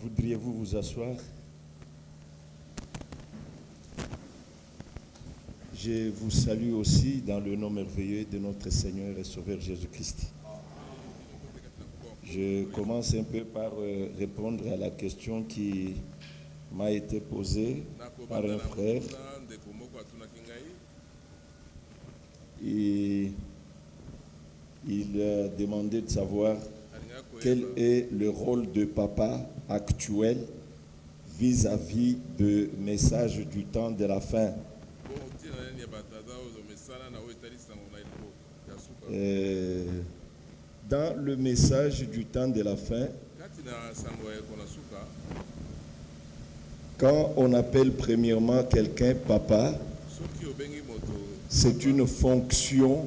Voudriez-vous vous asseoir? Je vous salue aussi dans le nom merveilleux de notre Seigneur et Sauveur Jésus-Christ. Je commence un peu par répondre à la question qui m'a été posée par un frère. Et il a demandé de savoir quel est le rôle de papa actuel vis-à-vis du message du temps de la fin. Dans le message du temps de la fin, quand on appelle premièrement quelqu'un papa, c'est une fonction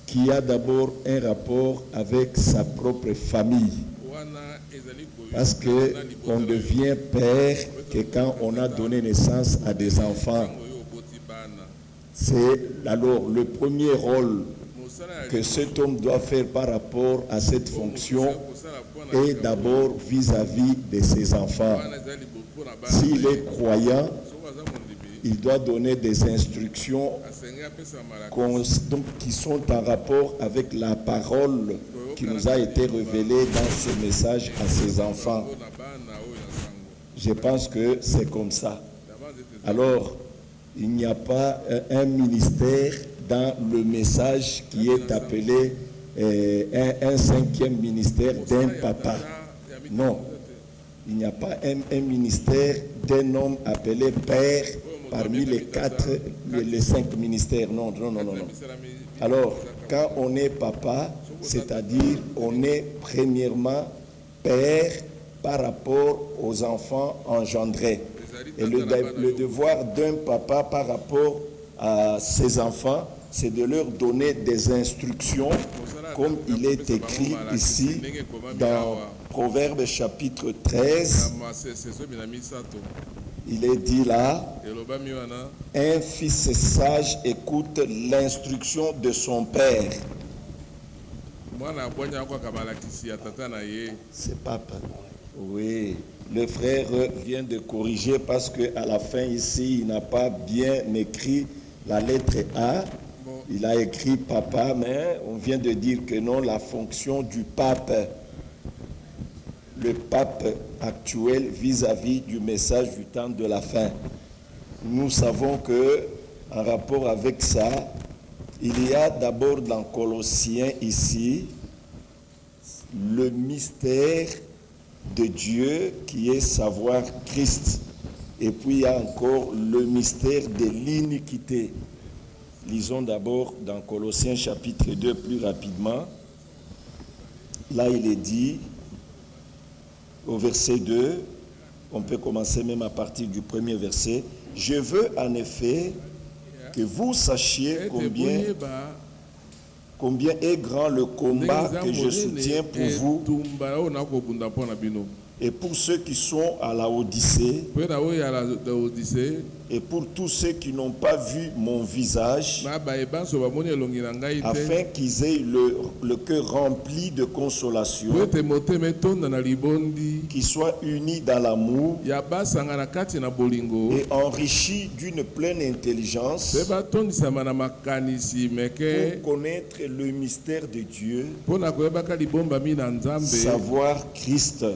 qui a d'abord un rapport avec sa propre famille. Parce qu'on devient père que quand on a donné naissance à des enfants. C'est alors le premier rôle que cet homme doit faire par rapport à cette fonction est d'abord vis-à-vis de ses enfants. S'il est croyant, il doit donner des instructions qui sont en rapport avec la parole qui nous a été révélée dans ce message à ses enfants. Je pense que c'est comme ça. Alors, il n'y a pas un ministère dans le message qui est appelé un cinquième ministère d'un papa. Non, il n'y a pas un ministère d'un homme appelé père parmi les 5 ministères. Non. Alors, quand on est papa, c'est-à-dire on est premièrement père par rapport aux enfants engendrés. Et le devoir d'un papa par rapport à ses enfants, c'est de leur donner des instructions, comme il est écrit ici dans Proverbes chapitre 13. Il est dit là, un fils sage écoute l'instruction de son père. C'est papa. Oui, le frère vient de corriger parce qu'à la fin ici, il n'a pas bien écrit la lettre A. Il a écrit papa, mais on vient de dire que non, la fonction du pape, le pape actuel vis-à-vis du message du temps de la fin. Nous savons que, en rapport avec ça, il y a d'abord dans Colossiens ici le mystère de Dieu qui est savoir Christ. Et puis il y a encore le mystère de l'iniquité. Lisons d'abord dans Colossiens chapitre 2 plus rapidement. Là il est dit au verset 2, on peut commencer même à partir du premier verset. Je veux en effet que vous sachiez combien est grand le combat que je soutiens pour vous et pour ceux qui sont à la Odyssée et pour tous ceux qui n'ont pas vu mon visage, afin qu'ils aient le cœur rempli de consolation, qu'ils soient unis dans l'amour et enrichis d'une pleine intelligence pour connaître le mystère de Dieu, savoir Christ,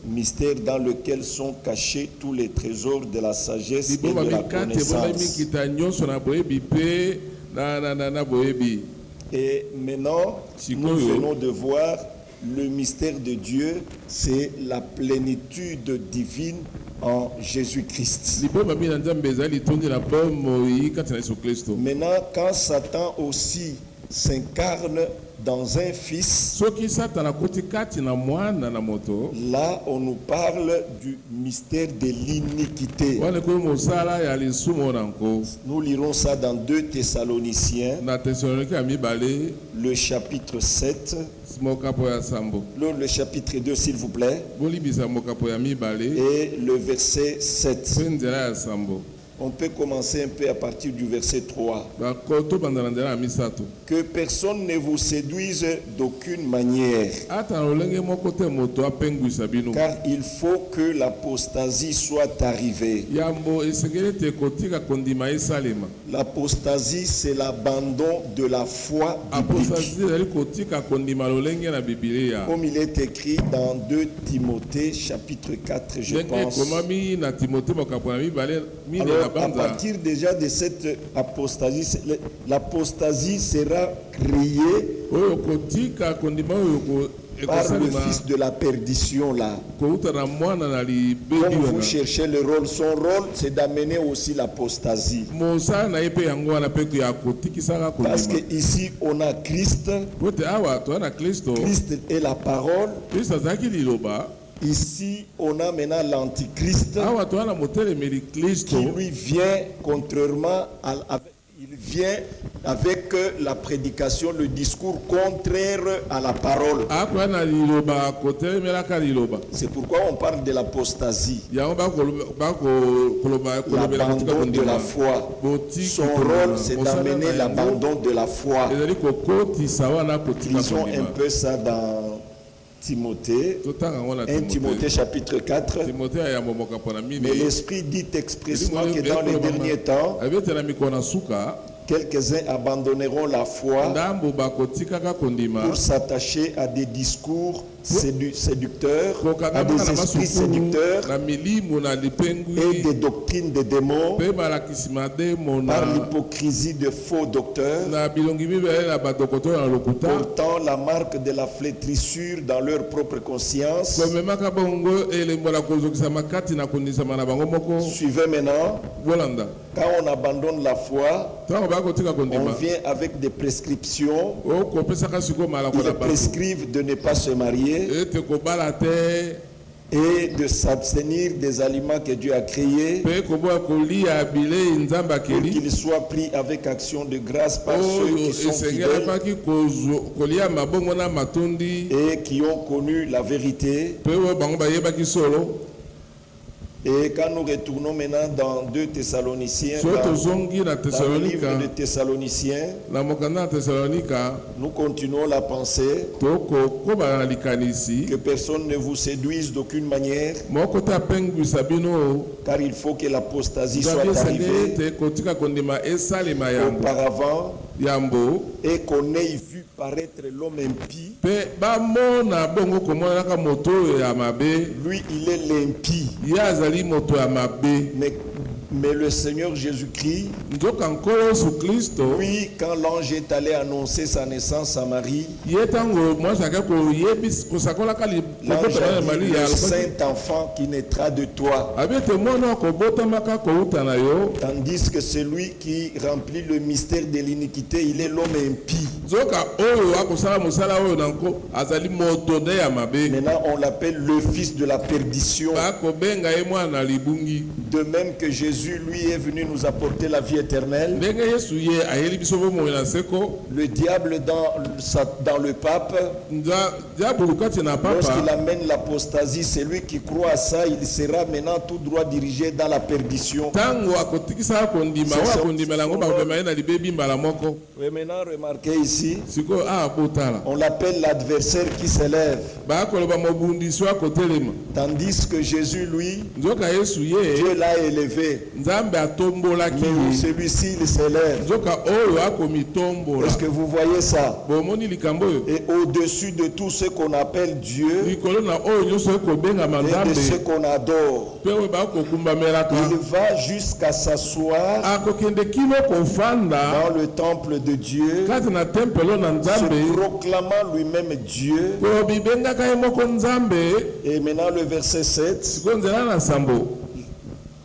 mystère dans lequel sont cachés tous les trésors de la sagesse et de la connaissance. Et maintenant, nous venons de voir le mystère de Dieu, c'est la plénitude divine en Jésus-Christ. Maintenant, quand Satan aussi s'incarne dans un fils, là on nous parle du mystère de l'iniquité. Nous lirons ça dans 2 Thessaloniciens, le chapitre 7, le chapitre 2 s'il vous plaît, et le verset 7. On peut commencer un peu à partir du verset 3. Que personne ne vous séduise d'aucune manière. Car il faut que l'apostasie soit arrivée. L'apostasie, c'est l'abandon de la foi biblique. Comme il est écrit dans 2 Timothée chapitre 4, je pense. Alors, à partir déjà de cette apostasie, l'apostasie sera créée par le fils de la perdition là. Comme vous cherchez le rôle, son rôle c'est d'amener aussi l'apostasie. Parce que ici on a Christ. Christ est la parole. Ici, on a maintenant l'antichrist qui lui vient contrairement il vient avec la prédication, le discours contraire à la parole. C'est pourquoi on parle de l'apostasie. L'abandon de la foi. Son rôle, c'est d'amener l'abandon de la foi. Lisons un peu ça dans Timothée, 1 Timothée chapitre 4. Mais l'Esprit dit expressément que dans les derniers temps, quelques-uns abandonneront la foi pour s'attacher à des discours séducteurs, à des esprits séducteurs et des doctrines de démons, par l'hypocrisie de faux docteurs, portant la marque de la flétrissure dans leur propre conscience. Suivez maintenant. Quand on abandonne la foi, on vient avec des prescriptions. Ils prescrivent de ne pas se marier et de s'abstenir des aliments que Dieu a créés, pour qu'ils soient pris avec action de grâce par ceux qui sont fidèles et qui ont connu la vérité. Et quand nous retournons maintenant dans 2 Thessaloniciens, dans le livre de Thessaloniciens, nous continuons la pensée que personne ne vous séduise d'aucune manière, car il faut que l'apostasie soit arrivée auparavant et qu'on ait vu paraître l'homme impie. Lui, il est l'impie. Mais le Seigneur Jésus-Christ, lui, quand l'ange est allé annoncer sa naissance à Marie, l'ange a dit, le saint enfant qui naîtra de toi. Tandis que celui qui remplit le mystère de l'iniquité, il est l'homme impie. Maintenant, on l'appelle le fils de la perdition. De même que Jésus, lui, est venu nous apporter la vie éternelle. Le diable dans le pape, lorsqu'il amène l'apostasie, c'est lui qui croit à ça, il sera maintenant tout droit dirigé dans la perdition. Oui, maintenant, remarquez ici, on l'appelle l'adversaire qui s'élève. Tandis que Jésus, lui, Dieu l'a élevé. Mais celui-ci, il s'élève. Est-ce que vous voyez ça? Et au-dessus de tout ce qu'on appelle Dieu et de ce qu'on adore, il va jusqu'à s'asseoir dans le temple de Dieu, se proclamant lui-même Dieu. Et maintenant le verset 7.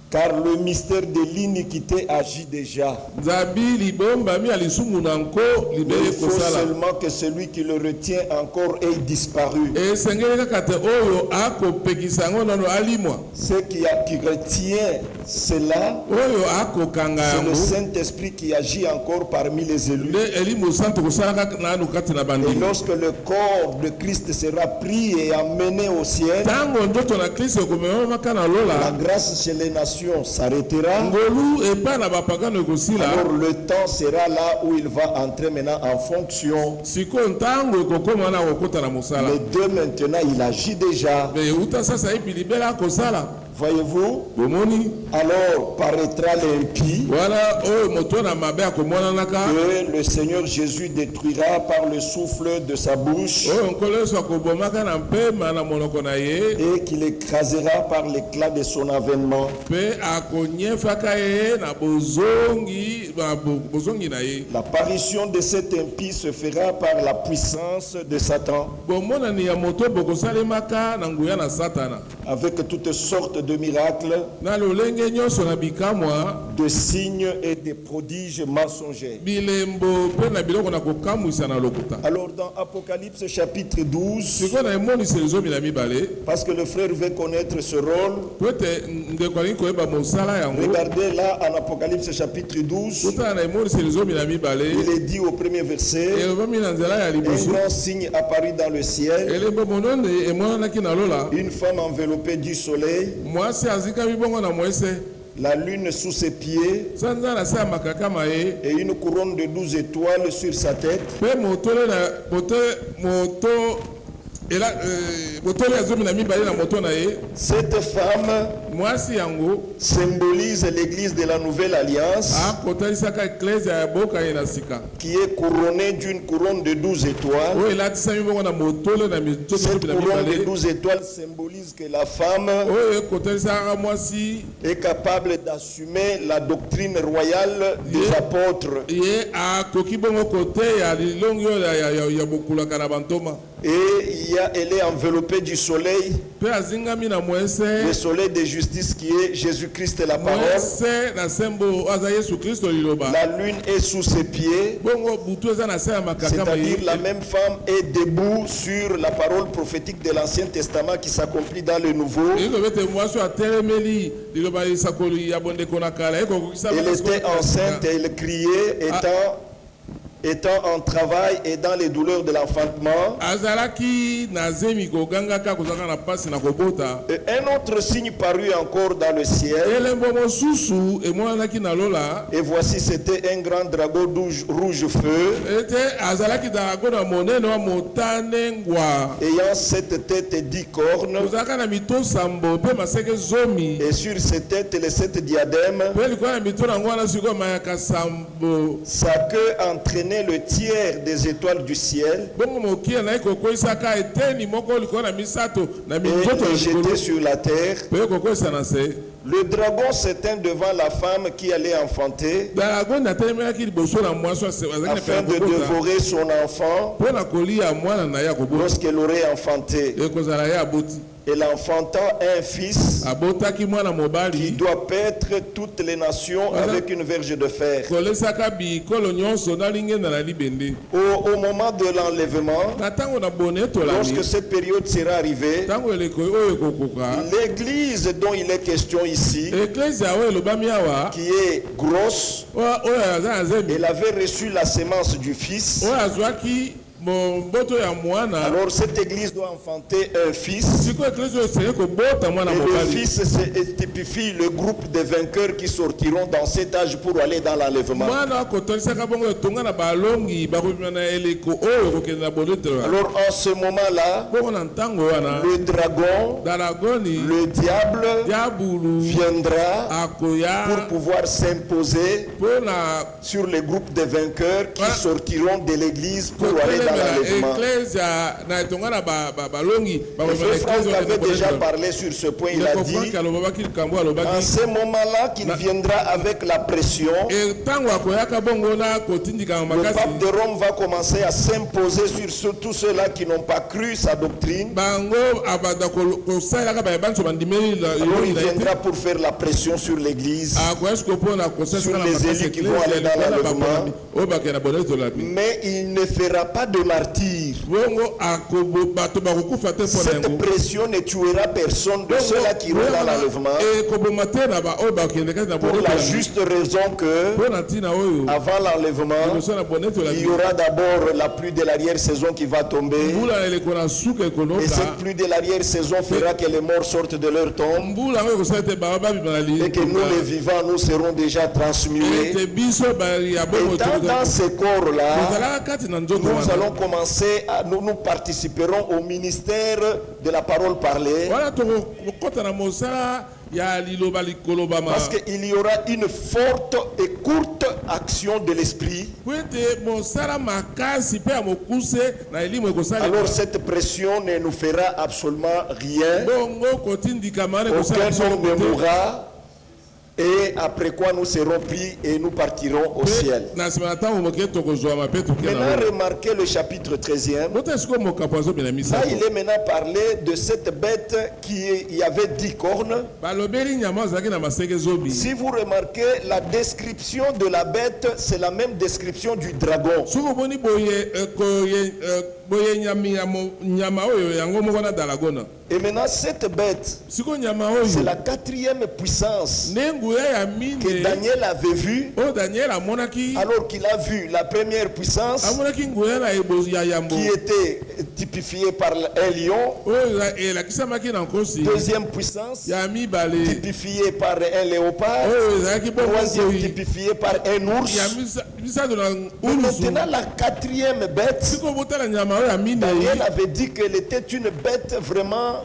Car le mystère de l'iniquité agit déjà. Mais il faut seulement que celui qui le retient encore ait disparu. Ce qui retient cela, c'est le Saint-Esprit qui agit encore parmi les élus. Et lorsque le corps de Christ sera pris et amené au ciel, la grâce chez les nations nations s'arrêtera. Alors le temps sera là où il va entrer maintenant en fonction. Les deux maintenant, il agit déjà. Voyez-vous? Alors paraîtra l'impie que le Seigneur Jésus détruira par le souffle de sa bouche et qu'il écrasera par l'éclat de son avènement. L'apparition de cet impie se fera par la puissance de Satan, avec toutes sortes de miracles, de signes et de prodiges mensongers. Alors dans Apocalypse chapitre 12, parce que le frère veut connaître ce rôle, regardez là en Apocalypse chapitre 12, il est dit au premier verset, un grand signe apparut dans le ciel, une femme enveloppée du soleil, la lune sous ses pieds et une couronne de 12 étoiles sur sa tête. Cette femme symbolise l'église de la nouvelle alliance qui est couronnée d'une couronne de 12 étoiles. Cette couronne de 12 étoiles symbolise que la femme est capable d'assumer la doctrine royale des apôtres. Et elle est enveloppée du soleil, le soleil de justice qui est Jésus-Christ la parole. La lune est sous ses pieds, c'est-à-dire la même femme est debout sur la parole prophétique de l'Ancien Testament qui s'accomplit dans le Nouveau. Elle était enceinte et elle criait étant en travail et dans les douleurs de l'enfantement. Et un autre signe parut encore dans le ciel. Et voici, c'était un grand dragon rouge feu, ayant 7 têtes et 10 cornes. Et sur ses têtes, les 7 diadèmes. Sa queue entraînait le tiers des étoiles du ciel et est jeté sur la terre. Le dragon s'éteint devant la femme qui allait enfanter afin de dévorer son enfant lorsqu'elle aurait enfanté. Elle enfanta un fils qui doit paître toutes les nations avec une verge de fer. Au moment de l'enlèvement, lorsque cette période sera arrivée, l'église dont il est question ici, qui est grosse, elle avait reçu la sémence du fils. Alors cette église doit enfanter un fils. Et le fils typifie le groupe de vainqueurs qui sortiront dans cet âge pour aller dans l'enlèvement. Alors en ce moment-là, le dragon, le diable viendra pour pouvoir s'imposer sur les groupes de vainqueurs qui sortiront de l'église pour aller dans l'enlèvement. Le frère Franck avait déjà parlé sur ce point. Il a dit en ce moment-là qu'il viendra avec la pression. Le pape de Rome va commencer à s'imposer sur tous ceux-là qui n'ont pas cru sa doctrine. Alors il viendra pour faire la pression sur l'église, sur les élus qui vont aller dans l'enlèvement. Mais il ne fera pas de martyrs. Cette pression ne tuera personne de ceux-là qui iront dans l'enlèvement. Pour la juste raison que, avant l'enlèvement, il y aura d'abord la pluie de l'arrière-saison qui va tomber. Et cette pluie de l'arrière-saison fera que les morts sortent de leur tombe. Et que nous, les vivants, nous serons déjà transmués. Et dans ces corps-là, nous allons commencer, nous participerons au ministère de la parole parlée. Parce qu'il y aura une forte et courte action de l'esprit. Alors cette pression ne nous fera absolument rien. Aucun homme ne mourra. Et après quoi nous serons pris et nous partirons au ciel. Maintenant remarquez le chapitre 13e. Là il est maintenant parlé de cette bête qui avait 10 cornes. Si vous remarquez la description de la bête, c'est la même description du dragon. Et maintenant cette bête, c'est la 4e puissance que Daniel avait vue. Alors qu'il a vu la première puissance qui était typifiée par un lion. Deuxième puissance typifiée par un léopard. Troisième typifiée par un ours. Et maintenant la 4e bête, Daniel avait dit qu'elle était une bête vraiment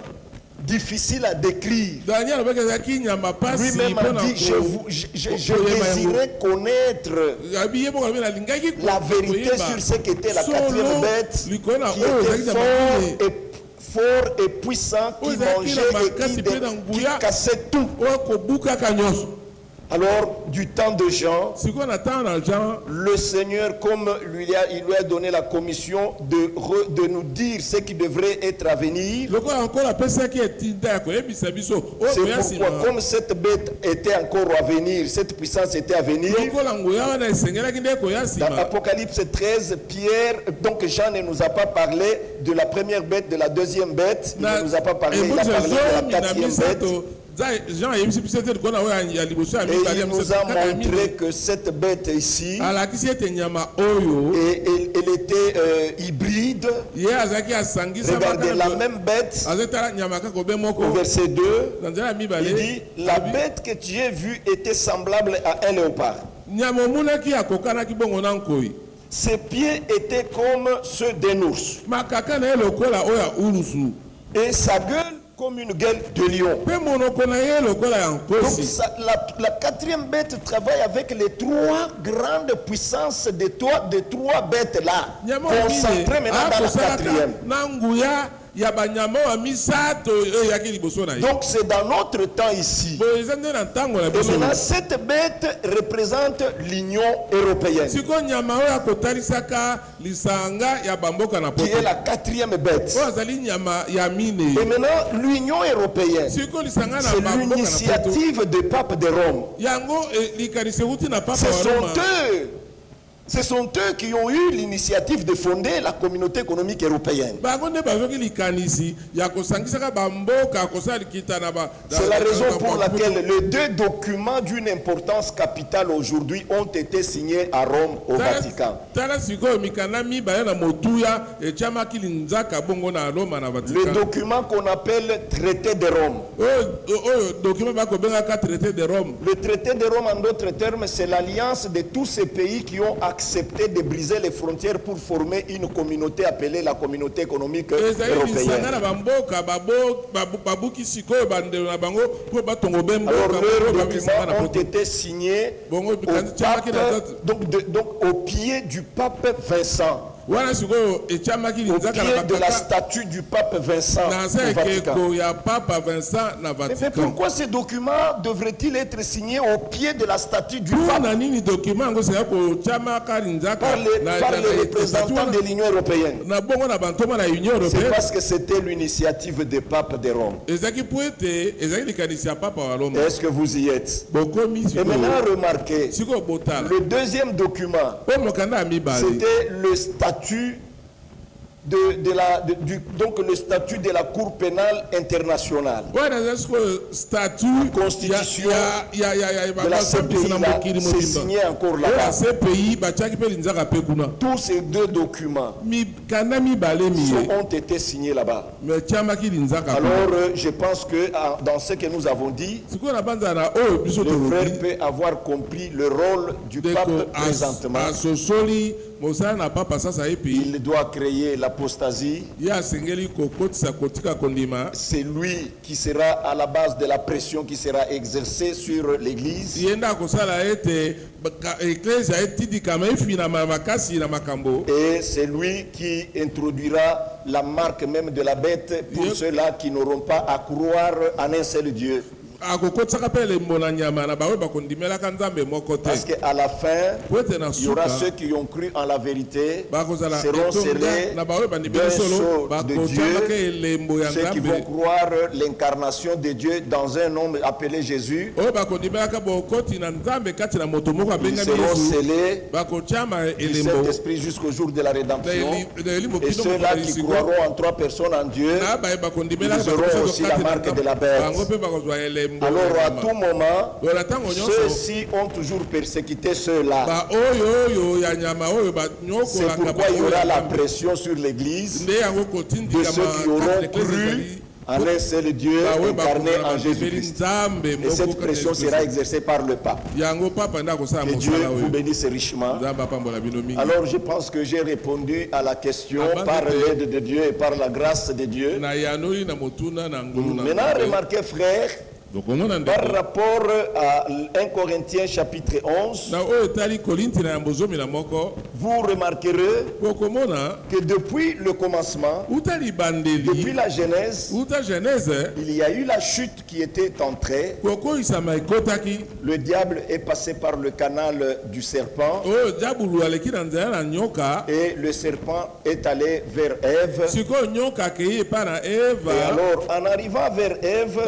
difficile à décrire. Lui-même a dit, je désirais connaître la vérité sur ce qu'était la 4e bête, qui était fort et puissant, qui mangeait et qui cassait tout. Alors, du temps de Jean, le Seigneur, comme il lui a donné la commission de nous dire ce qui devrait être à venir, c'est pourquoi, comme cette bête était encore à venir, cette puissance était à venir, dans Apocalypse 13, Pierre, donc Jean ne nous a pas parlé de la première bête, de la deuxième bête, il ne nous a pas parlé, il a parlé de la 4e bête. Et il nous a montré que cette bête ici, elle était hybride. Regardez la même bête. Au verset 2, il dit, la bête que tu as vue était semblable à un léopard. Ses pieds étaient comme ceux d'un ours. Et sa gueule comme une gueule de lion. Donc la 4e bête travaille avec les 3 grandes puissances de 3 bêtes là, concentrées maintenant dans la 4e. Donc c'est dans notre temps ici. Et maintenant cette bête représente l'Union européenne, qui est la 4e bête. Et maintenant l'Union européenne, c'est l'initiative du pape de Rome. Ce sont eux qui ont eu l'initiative de fonder la communauté économique européenne. C'est la raison pour laquelle les 2 documents d'une importance capitale aujourd'hui ont été signés à Rome, au Vatican. Le document qu'on appelle Traité de Rome. Le Traité de Rome, en d'autres termes, c'est l'alliance de tous ces pays qui ont accepté de briser les frontières pour former une communauté appelée la communauté économique européenne. Alors leurs documents ont été signés au pied du pape Vincent. Au pied de la statue du pape Vincent au Vatican. Mais pourquoi ces documents devraient-ils être signés au pied de la statue du pape par les représentants de l'Union européenne? C'est parce que c'était l'initiative des papes de Rome. Est-ce que vous y êtes? Et maintenant remarquez, le 2e document, c'était le statut donc le statut de la Cour pénale internationale. Statut Constitution de la CPI, c'est signé encore là-bas. Tous ces deux documents ont été signés là-bas. Alors, je pense que dans ce que nous avons dit, le frère peut avoir compris le rôle du pape présentement. Il doit créer l'apostasie. C'est lui qui sera à la base de la pression qui sera exercée sur l'Église. Et c'est lui qui introduira la marque même de la bête pour ceux-là qui n'auront pas à croire en un seul Dieu. Parce qu'à la fin, il y aura ceux qui ont cru en la vérité, seront scellés d'un sceau de Dieu, ceux qui vont croire l'incarnation de Dieu dans un homme appelé Jésus. Ils seront scellés du Saint-Esprit jusqu'au jour de la rédemption. Et ceux-là qui croiront en 3 personnes en Dieu, ils auront aussi la marque de la bête. Alors à tout moment, ceux-ci ont toujours persécuté ceux-là. C'est pourquoi il y aura la pression sur l'Église de ceux qui auront cru en un seul Dieu incarné en Jésus-Christ. Et cette pression sera exercée par le pape. Que Dieu vous bénisse richement. Alors je pense que j'ai répondu à la question par l'aide de Dieu et par la grâce de Dieu. Maintenant remarquez frères, par rapport à 1 Corinthiens chapitre 11, vous remarquerez que depuis le commencement, depuis la Genèse, il y a eu la chute qui était entrée. Le diable est passé par le canal du serpent et le serpent est allé vers Ève. Et alors, en arrivant vers Ève,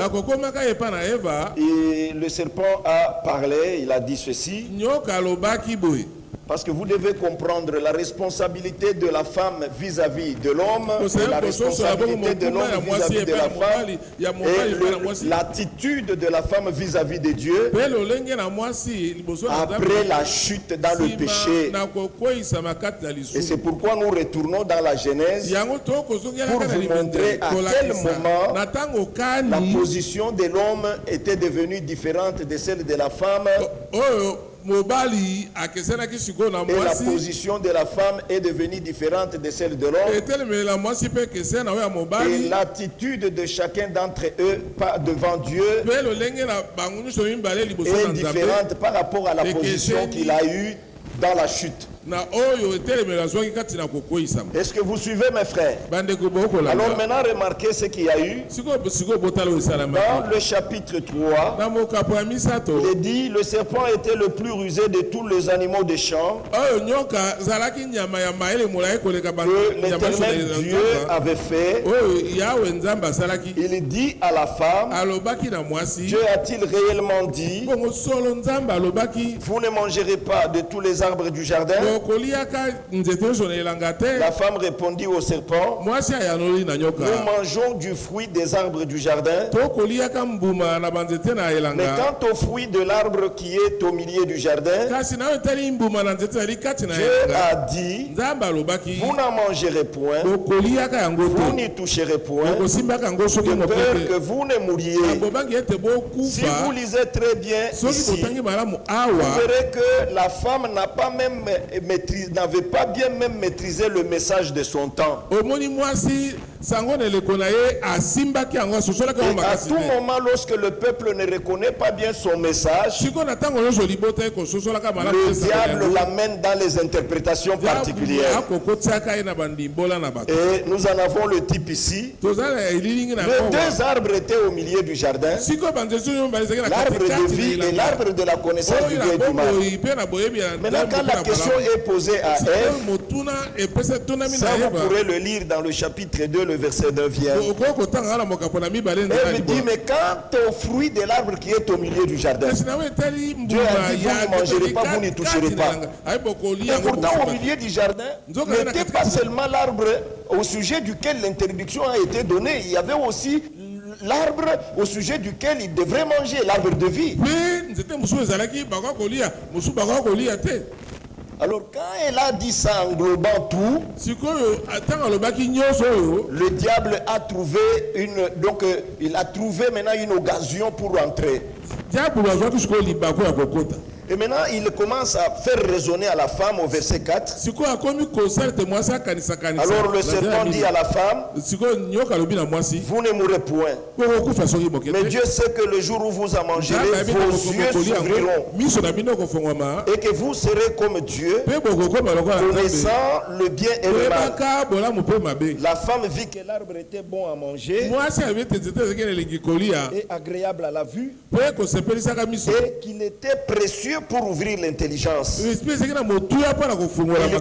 et le serpent a parlé, il a dit ceci. Parce que vous devez comprendre la responsabilité de la femme vis-à-vis de l'homme, et la responsabilité de l'homme vis-à-vis de la femme, et l'attitude de la femme vis-à-vis de Dieu après la chute dans le péché. Et c'est pourquoi nous retournons dans la Genèse pour vous montrer à quel moment la position de l'homme était devenue différente de celle de la femme. Et la position de la femme est devenue différente de celle de l'homme. Et l'attitude de chacun d'entre eux devant Dieu est différente par rapport à la position qu'il a eue dans la chute. Est-ce que vous suivez mes frères? Alors maintenant remarquez ce qu'il y a eu. Dans le chapitre 3, il est dit le serpent était le plus rusé de tous les animaux des champs que l'Éternel Dieu avait fait. Il dit à la femme, Dieu a-t-il réellement dit, vous ne mangerez pas de tous les arbres du jardin? La femme répondit au serpent, nous mangeons du fruit des arbres du jardin, mais quant au fruit de l'arbre qui est au milieu du jardin, Dieu a dit, vous n'en mangerez point, vous n'y toucherez point, de peur que vous ne mouriez. Si vous lisez très bien ici, vous verrez que la femme n'avait pas bien même maîtrisé le message de son temps. Et à tout moment, lorsque le peuple ne reconnaît pas bien son message, le diable l'amène dans les interprétations particulières. Et nous en avons le type ici. Les 2 arbres étaient au milieu du jardin, l'arbre de vie et l'arbre de la connaissance du bien et du mal. Maintenant, quand la question est posée à Ève, ça vous pourrez le lire dans le chapitre 2, le verset 9 vient. Et il me dit, mais quant au fruit de l'arbre qui est au milieu du jardin, Dieu a dit, vous ne mangerez pas, vous n'y toucherez pas. Et pourtant, au milieu du jardin, n'était pas seulement l'arbre au sujet duquel l'interdiction a été donnée, il y avait aussi l'arbre au sujet duquel il devrait manger, l'arbre de vie. Alors quand elle a dit ça englobant tout, le diable a trouvé il a trouvé maintenant une occasion pour entrer. Et maintenant, il commence à faire raisonner à la femme au verset 4. Alors le serpent dit à la femme, vous ne mourrez point. Mais Dieu sait que le jour où vous en mangerez, vos yeux s'ouvriront. Et que vous serez comme Dieu, connaissant le bien et le mal. La femme vit que l'arbre était bon à manger et agréable à la vue, et qu'il était précieux pour ouvrir l'intelligence. Il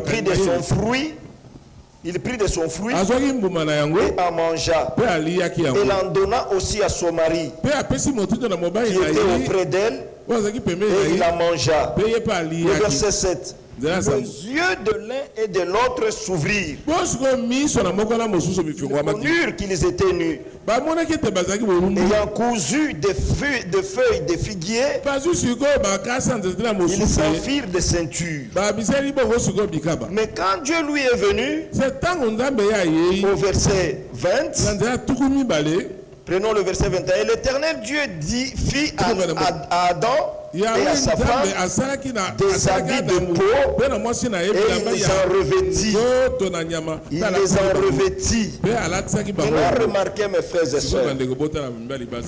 prit de son fruit, et en mangea. Et l'en donna aussi à son mari, qui était auprès d'elle, et il en mangea. Le verset 7. Les yeux de l'un et de l'autre s'ouvrirent. Ils connurent qu'ils étaient nus. Ayant cousu des feuilles de figuier, ils s'enfirent des ceintures. Mais quand Dieu lui est venu, au verset 20, prenons le verset 21, et l'Éternel Dieu fit à Adam et à sa femme des habits de peau, et il les en revêtit. Il les en revêtit. Maintenant, remarquez, mes frères et sœurs,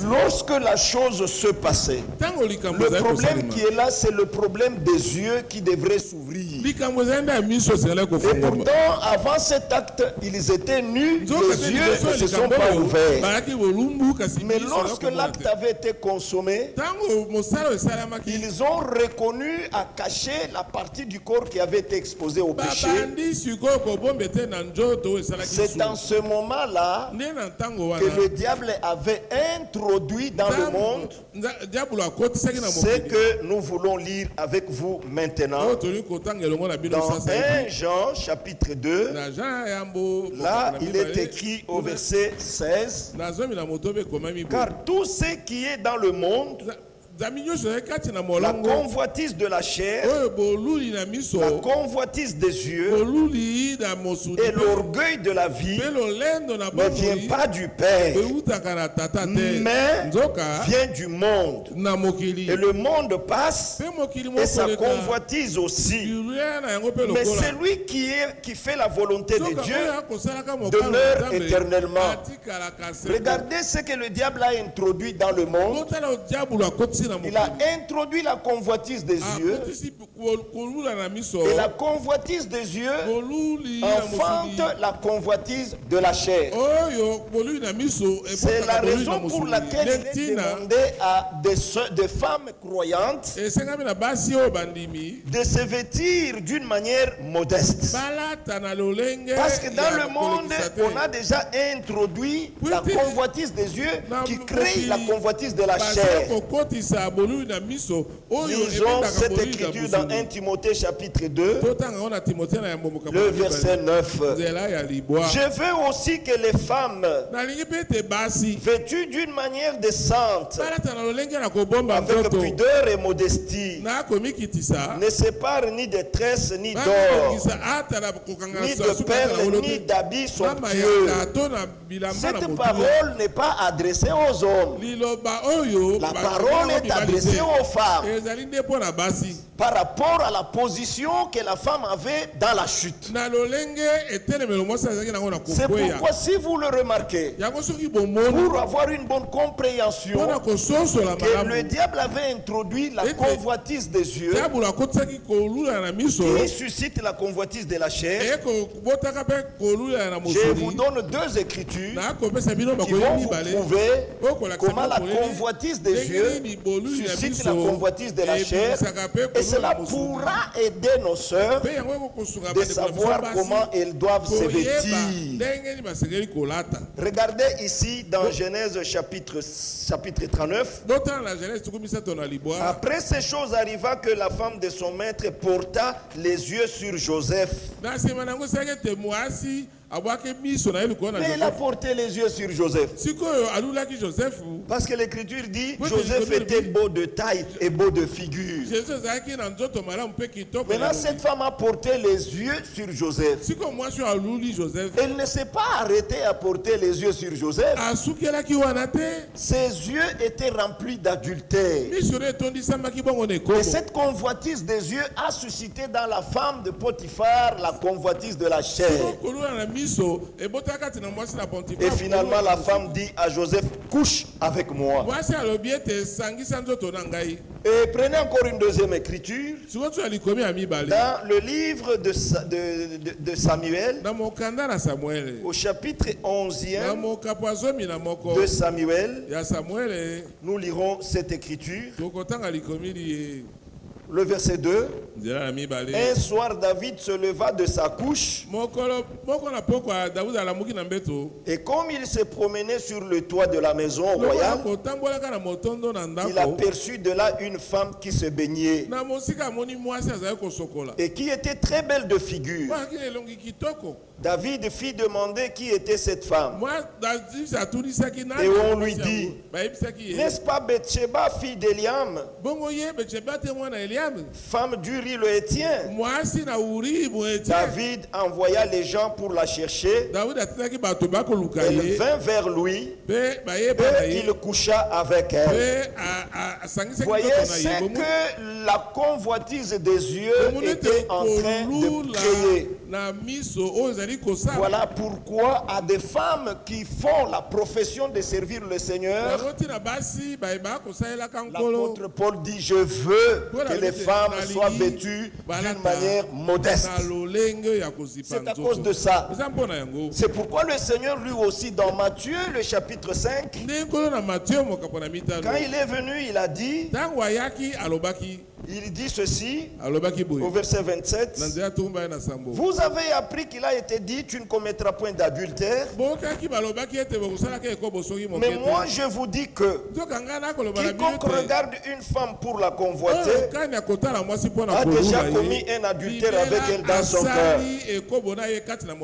lorsque la chose se passait, le problème qui est là, c'est le problème des yeux qui devraient s'ouvrir. Et pourtant, avant cet acte, ils étaient nus, les yeux ne se sont pas ouverts. Mais lorsque l'acte avait été consommé, ils ont reconnu à cacher la partie du corps qui avait été exposée au péché. C'est en ce moment-là que le diable avait introduit dans le monde ce que nous voulons lire avec vous maintenant. Dans 1 Jean chapitre 2, là il est écrit au verset 16, car tout ce qui est dans le monde, la convoitise de la chair, la convoitise des yeux et l'orgueil de la vie ne vient pas du Père, mais vient du monde. Et le monde passe et sa convoitise aussi. Mais celui qui fait la volonté de Dieu demeure éternellement. Regardez ce que le diable a introduit dans le monde. Il a introduit la convoitise des yeux, et la convoitise des yeux enfante la convoitise de la chair. C'est la raison pour laquelle il est demandé à des femmes croyantes de se vêtir d'une manière modeste. Parce que dans le monde, on a déjà introduit la convoitise des yeux qui crée la convoitise de la chair. Lisons cette écriture dans 1 Timothée chapitre 2, le verset 9. Je veux aussi que les femmes vêtues d'une manière décente, avec pudeur et modestie, ne séparent ni de tresses ni d'or, ni de perles, ni d'habits somptueux. Cette parole n'est pas adressée aux hommes. La parole est adressée aux femmes par rapport à la position que la femme avait dans la chute. C'est pourquoi, si vous le remarquez, pour avoir une bonne compréhension, que le diable avait introduit la convoitise des yeux qui suscite la convoitise de la chair. Je vous donne deux écritures qui vont vous prouver comment la convoitise des yeux suscite la convoitise de la chair, et cela pourra aider nos sœurs de savoir comment elles doivent se vêtir. Regardez ici dans Genèse chapitre 39. Après ces choses arriva que la femme de son maître porta les yeux sur Joseph. Mais elle a porté les yeux sur Joseph. Parce que l'écriture dit Joseph était beau de taille et beau de figure. Maintenant cette femme a porté les yeux sur Joseph. Elle ne s'est pas arrêtée à porter les yeux sur Joseph. Ses yeux étaient remplis d'adultère. Et cette convoitise des yeux a suscité dans la femme de Potiphar la convoitise de la chair. Et finalement la femme dit à Joseph, couche avec moi. Et prenez encore une deuxième écriture. Dans le livre de Samuel, au chapitre 11e de Samuel, nous lirons cette écriture. Le verset 2. Un soir, David se leva de sa couche. Et comme il se promenait sur le toit de la maison royale, il aperçut de là une femme qui se baignait et qui était très belle de figure. David fit demander qui était cette femme. Et on lui dit, n'est-ce pas Bathsheba, fille d'Eliam, femme d'Uri le Hétien? David envoya les gens pour la chercher. Elle vint vers lui et il coucha avec elle. Voyez, c'est que la convoitise des yeux était en train de prier. Voilà pourquoi à des femmes qui font la profession de servir le Seigneur, l'apôtre Paul dit, je veux que les femmes soient vêtues d'une manière modeste. C'est à cause de ça. C'est pourquoi le Seigneur lui aussi dans Matthieu le chapitre 5, quand il est venu, il a dit, il dit ceci au verset 27. Vous avez appris qu'il a été dit, tu ne commettras point d'adultère. Mais moi je vous dis que quiconque regarde une femme pour la convoiter a déjà commis un adultère avec elle dans son cœur.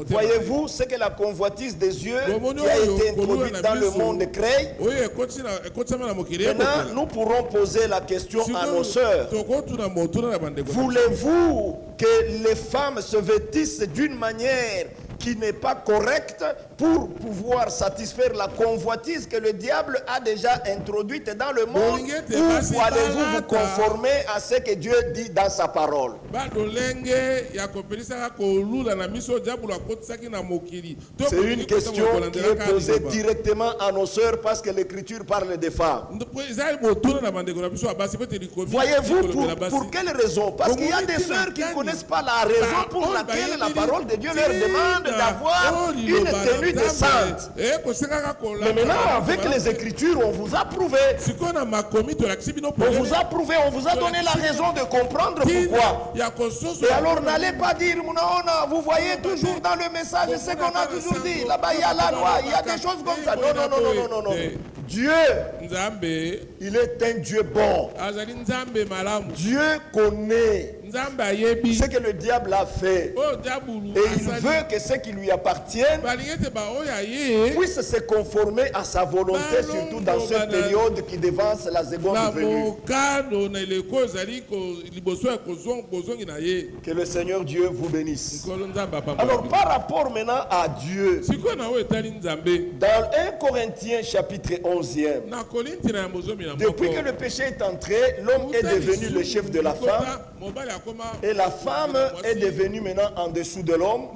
Voyez-vous, c'est que la convoitise des yeux qui a été introduite dans le monde créé. Maintenant, nous pourrons poser la question à nos sœurs. Voulez-vous que les femmes se vêtissent d'une manière qui n'est pas correcte pour pouvoir satisfaire la convoitise que le diable a déjà introduite dans le monde, ou allez-vous vous conformer à ce que Dieu dit dans sa parole? C'est une question qui est posée directement à nos sœurs parce que l'écriture parle des femmes. Voyez-vous pour quelle raison? Parce qu'il y a des sœurs qui ne connaissent pas la raison pour laquelle la parole de Dieu leur demande d'avoir une tenue décente. Mais maintenant, avec les écritures, on vous a prouvé. On vous a prouvé, on vous a donné la raison de comprendre pourquoi. Et alors, n'allez pas dire, vous voyez toujours dans le message ce qu'on a toujours dit. Là-bas, il y a la loi, il y a des choses comme ça. Non, non, non, non, non, non. Dieu, il est un Dieu bon. Dieu connaît ce que le diable a fait. Et il veut que ce qui lui appartienne puisse se conformer à sa volonté, surtout dans cette période qui devance la seconde venue. Que le Seigneur Dieu vous bénisse. Alors par rapport maintenant à Dieu, dans 1 Corinthiens chapitre 11e, depuis que le péché est entré, l'homme est devenu le chef de la femme. Et la femme est devenue maintenant en dessous de l'homme.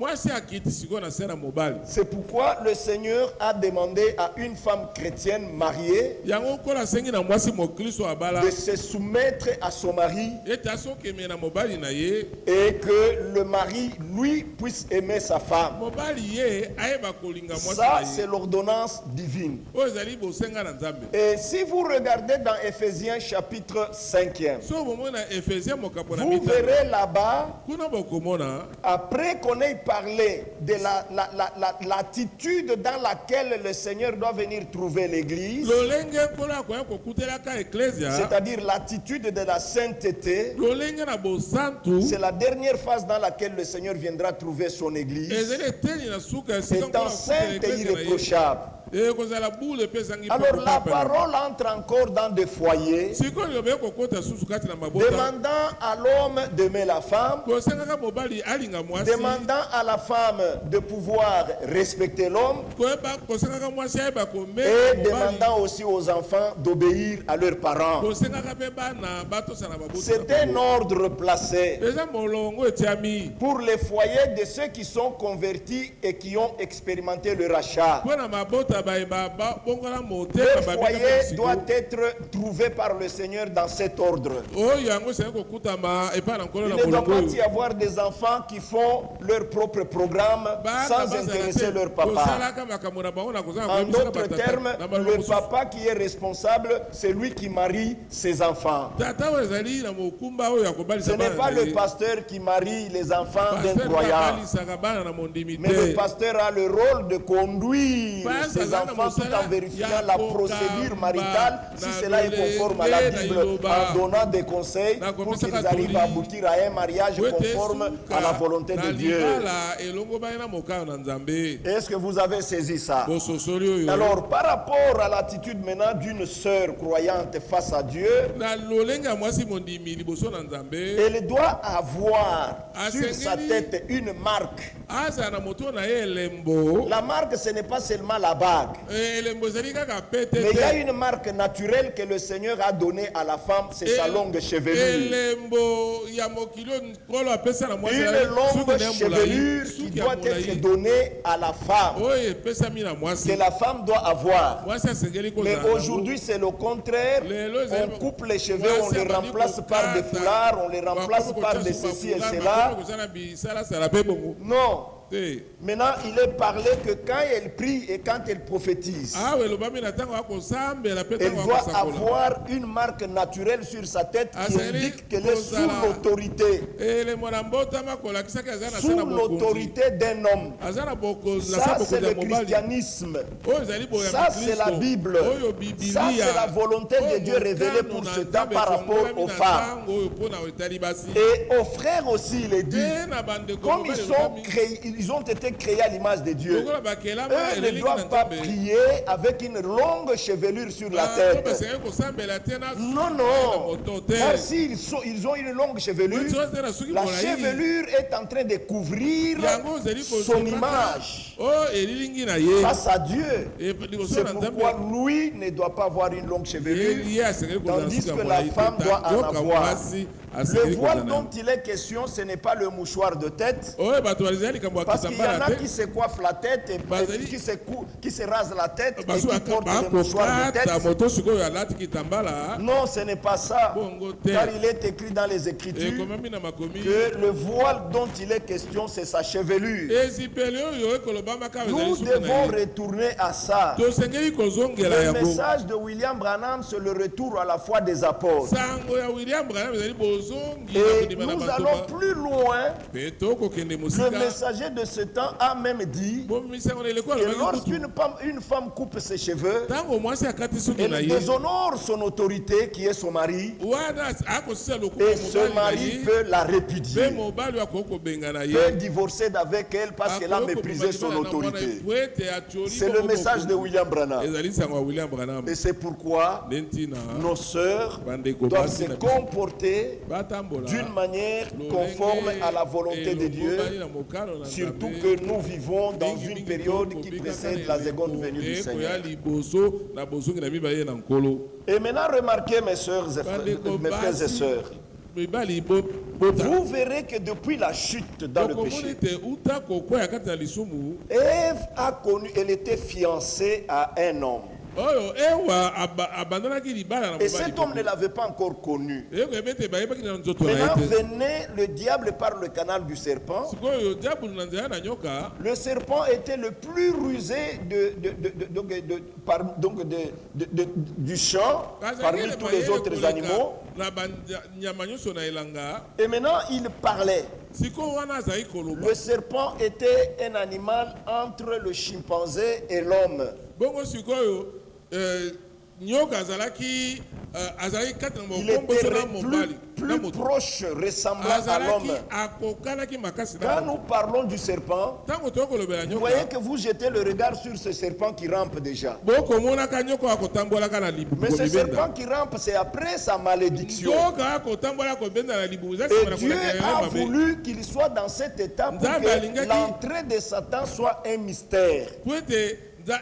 C'est pourquoi le Seigneur a demandé à une femme chrétienne mariée de se soumettre à son mari et que le mari, lui, puisse aimer sa femme. Ça, c'est l'ordonnance divine. Et si vous regardez dans Éphésiens chapitre 5e, Vous verrez là-bas, après qu'on ait parlé de l'attitude dans laquelle le Seigneur doit venir trouver l'église, c'est-à-dire l'attitude de la sainteté, c'est la dernière phase dans laquelle le Seigneur viendra trouver son église, étant sainte et irréprochable. Alors la parole entre encore dans des foyers, demandant à l'homme d'aimer la femme, demandant à la femme de pouvoir respecter l'homme, et demandant aussi aux enfants d'obéir à leurs parents. C'est un ordre placé pour les foyers de ceux qui sont convertis et qui ont expérimenté le rachat. Le foyer doit être trouvé par le Seigneur dans cet ordre. Il ne doit pas y avoir des enfants qui font leur propre programme sans intéresser leur papa. En d'autres termes, le papa qui est responsable, c'est lui qui marie ses enfants. Ce n'est pas le pasteur qui marie les enfants d'un croyant. Mais le pasteur a le rôle de conduire ses enfants tout en vérifiant la procédure maritale, si cela est conforme à la Bible, en donnant des conseils pour qu'ils arrivent à aboutir à un mariage conforme à la volonté de Dieu. Est-ce que vous avez saisi ça? Alors, par rapport à l'attitude maintenant d'une sœur croyante face à Dieu, elle doit avoir sur sa tête une marque. La marque, ce n'est pas seulement la bague. Mais il y a une marque naturelle que le Seigneur a donnée à la femme, c'est sa longue chevelure. Une longue chevelure qui doit être donnée à la femme, que la femme doit avoir. Mais aujourd'hui, c'est le contraire. On coupe les cheveux, on les remplace par des foulards, on les remplace par des ceci et cela. Non. Maintenant, il est parlé que quand elle prie et quand elle prophétise, elle doit avoir une marque naturelle sur sa tête qui indique qu'elle est sous l'autorité. Sous l'autorité d'un homme. Ça, c'est le christianisme. Ça, c'est la Bible. Ça, c'est la volonté de Dieu révélée pour ce temps par rapport aux femmes. Et aux frères aussi, il est dit, comme ils ont été créés à l'image de Dieu, eux ne doivent pas prier avec une longue chevelure sur la tête. Non, non. Car s'ils ont une longue chevelure, la chevelure est en train de couvrir son image face à Dieu. C'est pourquoi lui ne doit pas avoir une longue chevelure, tandis que la femme doit en avoir. Le voile dont il est question, ce n'est pas le mouchoir de tête. Parce qu'il y en a qui se coiffent la tête, et qui se rasent la tête et qui portent le mouchoir de tête. Non, ce n'est pas ça. Car il est écrit dans les Écritures que le voile dont il est question, c'est sa chevelure. Nous devons retourner à ça. Le message de William Branham, c'est le retour à la foi des apôtres. Et nous allons plus loin. Le messager de ce temps a même dit que lorsqu'une femme coupe ses cheveux, elle déshonore son autorité qui est son mari, et ce mari peut la répudier, peut divorcer avec elle parce qu'elle a méprisé son autorité. C'est le message de William Branham. Et c'est pourquoi nos sœurs doivent se comporter d'une manière conforme à la volonté de Dieu, surtout que nous vivons dans une période qui précède la seconde venue du Seigneur. Et maintenant, remarquez mes sœurs et mes frères et sœurs, vous verrez que depuis la chute dans le péché, Ève a connu, elle était fiancée à un homme. Et cet homme ne l'avait pas encore connu. Maintenant venait le diable par le canal du serpent. Le serpent était le plus rusé du champ parmi tous les autres animaux. Et maintenant il parlait. Le serpent était un animal entre le chimpanzé et l'homme. Il était plus proche, ressemblant à l'homme. Quand nous parlons du serpent, vous voyez que vous jetez le regard sur ce serpent qui rampe déjà. Mais ce serpent qui rampe, c'est après sa malédiction. Et Dieu a voulu qu'il soit dans cet état pour que l'entrée de Satan soit un mystère. Si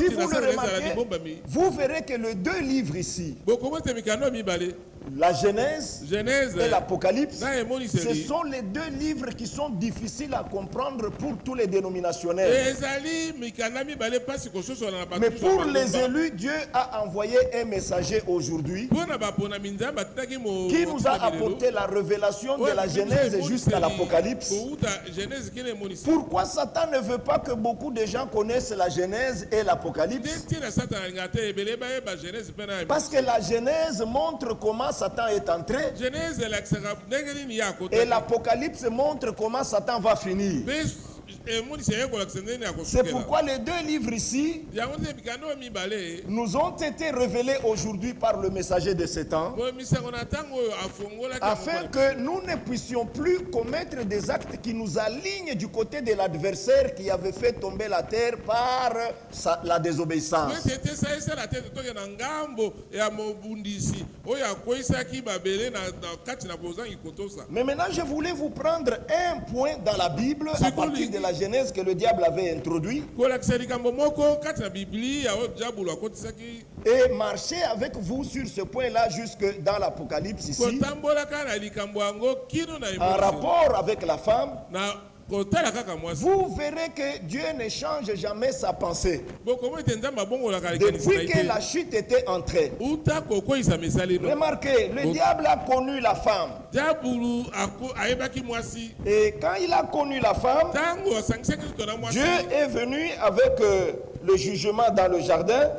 vous le remarquez, vous verrez que les deux livres ici, la Genèse et l'Apocalypse, ce sont les deux livres qui sont difficiles à comprendre pour tous les dénominationnels. Mais pour les élus, Dieu a envoyé un messager aujourd'hui qui nous a apporté la révélation de la Genèse jusqu'à l'Apocalypse. Pourquoi Satan ne veut pas que beaucoup de gens connaissent la Genèse et l'Apocalypse? Parce que la Genèse montre comment Satan est entré et l'Apocalypse montre comment Satan va finir. C'est pourquoi les deux livres ici nous ont été révélés aujourd'hui par le messager de Satan, afin que nous ne puissions plus commettre des actes qui nous alignent du côté de l'adversaire qui avait fait tomber la terre par la désobéissance. Mais maintenant je voulais vous prendre un point dans la Bible à partir de la Genèse que le diable avait introduit et marcher avec vous sur ce point-là jusque dans l'Apocalypse ici, en rapport avec la femme. Vous verrez que Dieu ne change jamais sa pensée. Depuis que la chute était entrée, remarquez, le diable a connu la femme. Et quand il a connu la femme, Dieu est venu avec le jugement dans le jardin.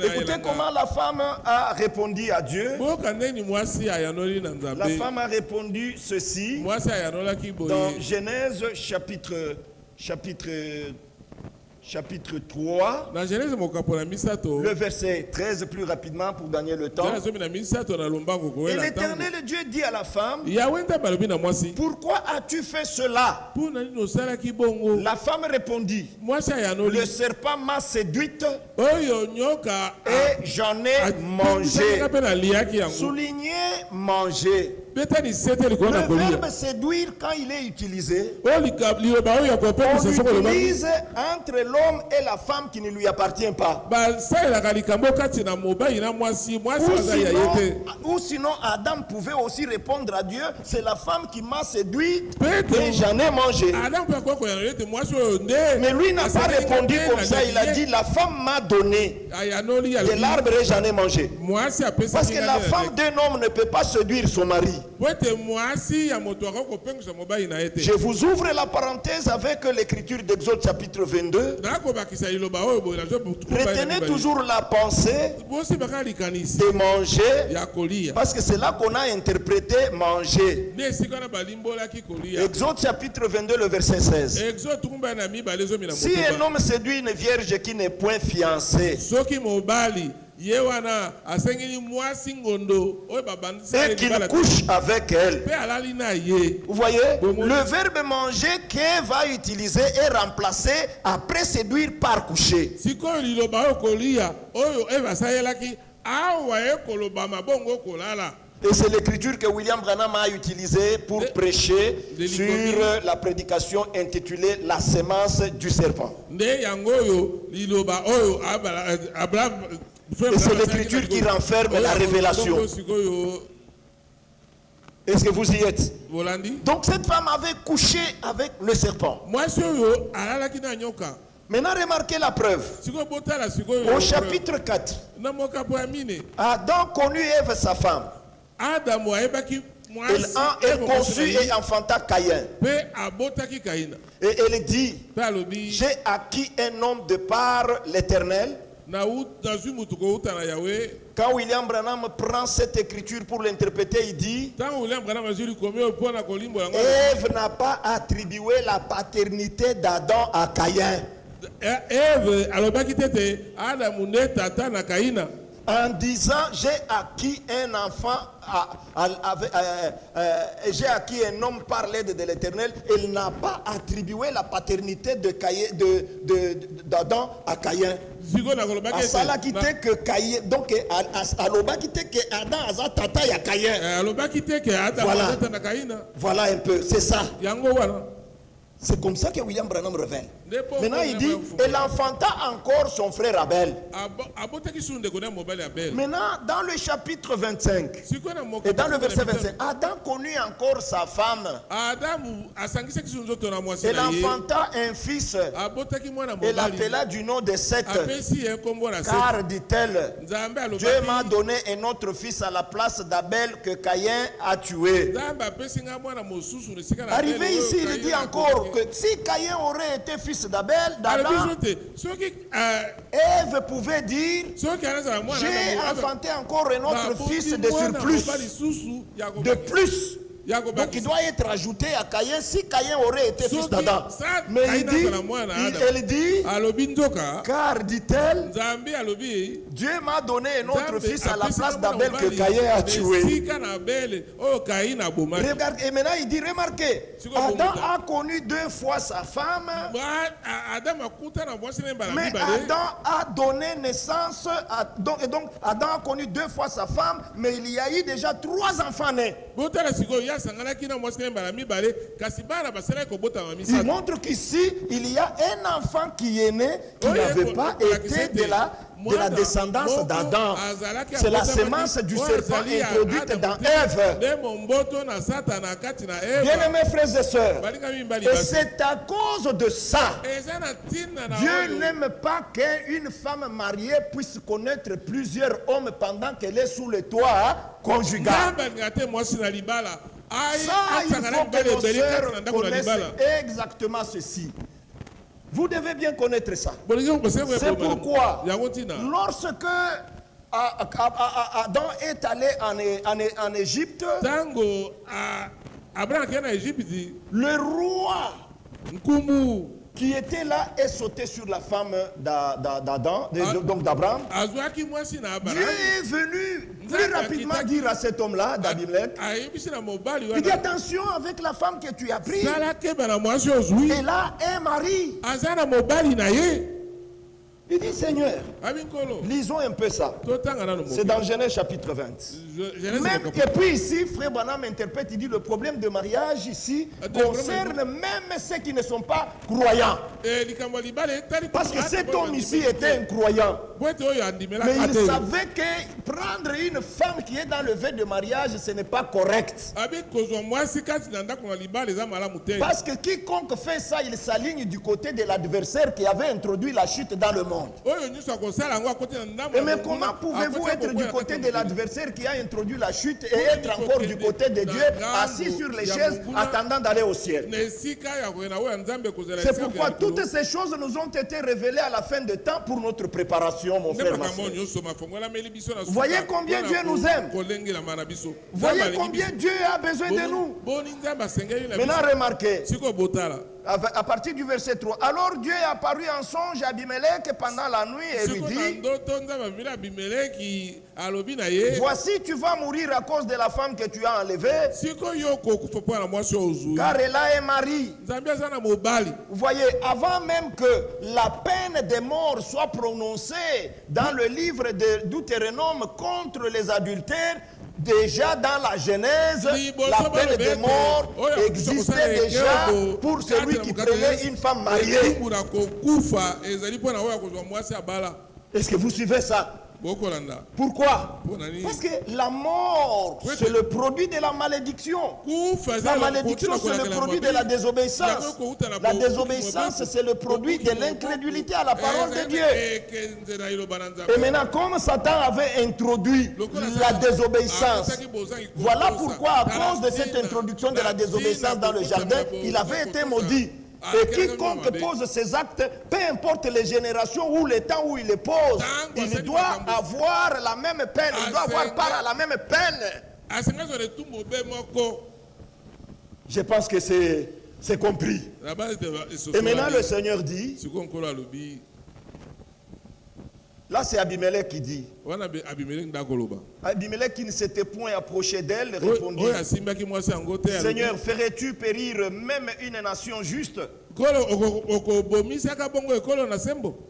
Écoutez comment la femme a répondu à Dieu. La femme a répondu ceci dans Genèse chapitre 3, le verset 13 plus rapidement pour gagner le temps. Et l'Éternel Dieu dit à la femme: pourquoi as-tu fait cela? La femme répondit: le serpent m'a séduite et j'en ai mangé. Souligné manger. Le verbe séduire, quand il est utilisé, on l'utilise entre l'homme et la femme qui ne lui appartient pas. Ou sinon Adam pouvait aussi répondre à Dieu: c'est la femme qui m'a séduit et j'en ai mangé. Mais lui n'a pas répondu comme ça. Il a dit: la femme m'a donné de l'arbre et j'en ai mangé. Parce que la femme d'un homme ne peut pas séduire son mari. Je vous ouvre la parenthèse avec l'écriture d'Exode chapitre 22. Retenez toujours la pensée de manger, parce que c'est là qu'on a interprété manger. Exode chapitre 22, le verset 16. Si un homme séduit une vierge qui n'est point fiancée et qu'il couche avec elle, vous voyez, le verbe manger qu'elle va utiliser est remplacé après séduire par coucher. Et c'est l'écriture que William Branham a utilisée pour prêcher sur la prédication intitulée La sémence du serpent. Et c'est l'écriture qui renferme la révélation. Est-ce que vous y êtes? Donc cette femme avait couché avec le serpent. Maintenant, remarquez la preuve. Au chapitre 4, Adam connut Ève, sa femme. Elle conçut et enfanta Caïn. Et elle dit, j'ai acquis un homme de par l'Éternel. Quand William Branham prend cette écriture pour l'interpréter, il dit, Ève n'a pas attribué la paternité d'Adam à Caïn. En disant, j'ai acquis un enfant, j'ai acquis un homme par l'aide de l'Éternel, il n'a pas attribué la paternité d'Adam à Caïn. Asala kite que Caïn, donc aloba kite que Adam aza tata ya Caïn. Voilà un peu, c'est ça. C'est comme ça que William Branham révèle. Maintenant il dit, elle enfanta encore son frère Abel. Maintenant dans le chapitre 25 et dans le verset 25, Adam connut encore sa femme. Elle enfanta un fils. Elle l'appela du nom de Seth. Car dit-elle, Dieu m'a donné un autre fils à la place d'Abel que Caïn a tué. Arrivé ici, il dit encore que si Caïn aurait été fils d'Abel, d'Adam, Ève pouvait dire, j'ai enfanté encore un autre fils de surplus, de plus. Donc il doit être ajouté à Caïn si Caïn aurait été fils d'Adam. Mais elle dit, car dit-elle, Dieu m'a donné un autre fils à la place d'Abel que Caïn a tué. Regarde, et maintenant il dit, remarquez, Adam a connu 2 fois sa femme, mais Adam a donné naissance, donc Adam a connu 2 fois sa femme, mais il y a eu déjà 3 enfants nés. Il montre qu'ici, il y a un enfant qui est né, qui n'avait pas été de la descendance d'Adam. C'est la semence du serpent introduite dans Ève. Bien-aimés frères et sœurs, et c'est à cause de ça, Dieu n'aime pas qu'une femme mariée puisse connaître plusieurs hommes pendant qu'elle est sous le toit conjugal. Ça, il faut que nos sœurs connaissent exactement ceci. Vous devez bien connaître ça. C'est pourquoi, lorsque Adam est allé en Égypte, le roi qui était là est sauté sur la femme d'Adam, donc d'Abraham. Dieu est venu plus rapidement dire à cet homme-là, d'Abimelech, il dit attention avec la femme que tu as prise. Elle a un mari. Il dit Seigneur, lisons un peu ça. C'est dans Genèse chapitre 20. Et puis ici, Frère Branham interprète, il dit le problème de mariage ici concerne même ceux qui ne sont pas croyants. Parce que cet homme ici était un croyant. Mais il savait que prendre une femme qui est dans le vœu de mariage, ce n'est pas correct. Parce que quiconque fait ça, il s'aligne du côté de l'adversaire qui avait introduit la chute dans le monde. Mais comment pouvez-vous être du côté de l'adversaire qui a introduit la chute et être encore du côté de Dieu, assis sur les chaises, attendant d'aller au ciel? C'est pourquoi toutes ces choses nous ont été révélées à la fin de temps pour notre préparation, mon frère, ma soeur. Voyez combien Dieu nous aime. Voyez combien Dieu a besoin de nous. Maintenant, remarquez. À partir du verset 3. Alors Dieu est apparu en songe à Abimelech pendant la nuit et lui dit, voici tu vas mourir à cause de la femme que tu as enlevée, car elle a un mari. Vous voyez, avant même que la peine de mort soit prononcée dans le livre de Deutéronome contre les adultères, déjà dans la Genèse, la peine de mort existait déjà pour celui qui prenait une femme mariée. Est-ce que vous suivez ça? Pourquoi? Parce que la mort, c'est le produit de la malédiction. La malédiction, c'est le produit de la désobéissance. La désobéissance, c'est le produit de l'incrédulité à la parole de Dieu. Et maintenant, comme Satan avait introduit la désobéissance, voilà pourquoi, à cause de cette introduction de la désobéissance dans le jardin, il avait été maudit. Et quiconque pose ces actes, peu importe les générations ou les temps où il les pose, il doit avoir la même peine, il doit avoir part à la même peine. Je pense que c'est compris. Et maintenant le Seigneur dit, là c'est Abimelech qui dit, Abimelech qui ne s'était point approché d'elle répondit, Seigneur, ferais-tu périr même une nation juste?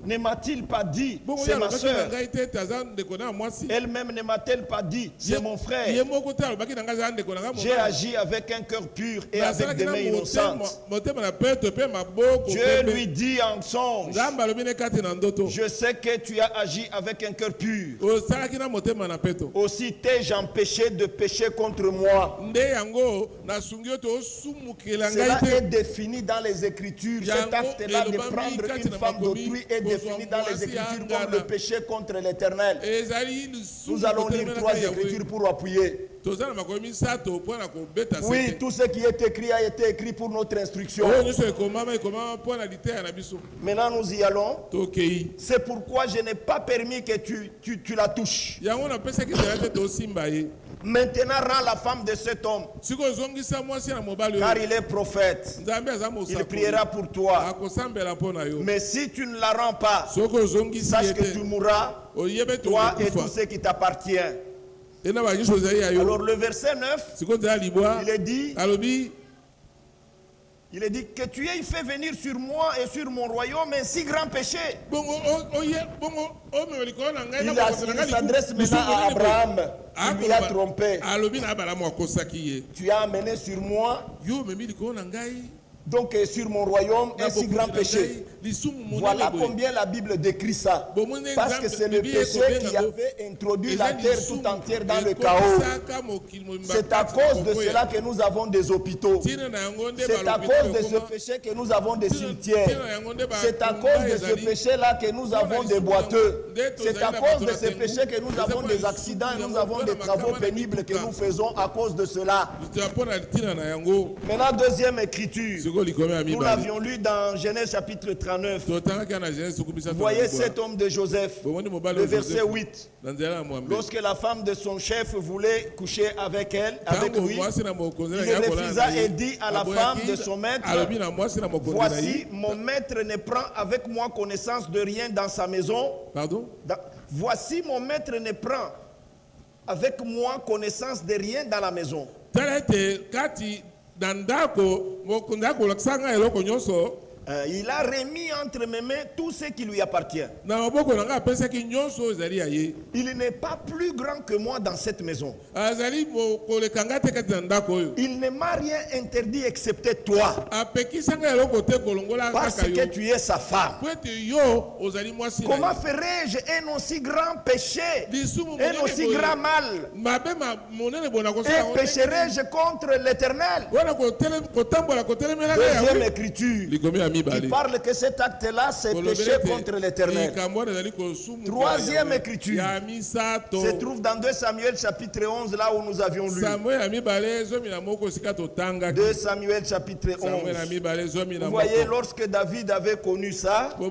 Ne m'a-t-il pas dit, c'est ma soeur? Elle-même ne m'a-t-elle pas dit, c'est mon frère? J'ai agi avec un cœur pur et avec des mains innocentes. Dieu lui dit en songe, je sais que tu as agi avec un cœur pur. Aussi t'ai-je empêché de pécher contre moi. Cela est défini dans les Écritures. Cet acte-là de prendre une femme d'autrui est défini dans les Écritures comme le péché contre l'Éternel. Nous allons lire 3 Écritures pour appuyer. Oui, tout ce qui est écrit a été écrit pour notre instruction. Maintenant nous y allons. C'est pourquoi je n'ai pas permis que tu la touches. Maintenant rends la femme de cet homme, car il est prophète. Il priera pour toi. Mais si tu ne la rends pas, sache que tu mourras, toi et tout ce qui t'appartient. Alors le verset 9, il est dit que tu aies fait venir sur moi et sur mon royaume un si grand péché. Il s'adresse maintenant à Abraham. Il lui a trompé. Tu as amené sur moi, donc sur mon royaume, un si grand péché. Voilà combien la Bible décrit ça. Parce que c'est le péché qui avait introduit la terre tout entière dans le chaos. C'est à cause de cela que nous avons des hôpitaux. C'est à cause de ce péché que nous avons des cimetières. C'est à cause de ce péché-là que nous avons des boiteux. C'est à cause de ce péché que nous avons des accidents et nous avons des travaux pénibles que nous faisons à cause de cela. Maintenant, deuxième écriture. Nous l'avions lu dans Genèse chapitre 39. Voyez cet homme de Joseph, le verset 8. Lorsque la femme de son chef voulait coucher avec lui, il refusa et dit à la femme de son maître, voici, mon maître ne prend avec moi connaissance de rien dans sa maison. Voici, mon maître ne prend avec moi connaissance de rien dans la maison. Il a remis entre mes mains tout ce qui lui appartient. Il n'est pas plus grand que moi dans cette maison. Il ne m'a rien interdit excepté toi. Parce que tu es sa femme. Comment ferais-je un aussi grand péché, un aussi grand mal? Et pécherai-je contre l'Éternel? Deuxième écriture. Il parle que cet acte-là, c'est péché contre l'Éternel. Troisième écriture se trouve dans 2 Samuel chapitre 11, là où nous avions lu. 2 Samuel chapitre 11. Vous voyez, lorsque David avait connu ça, et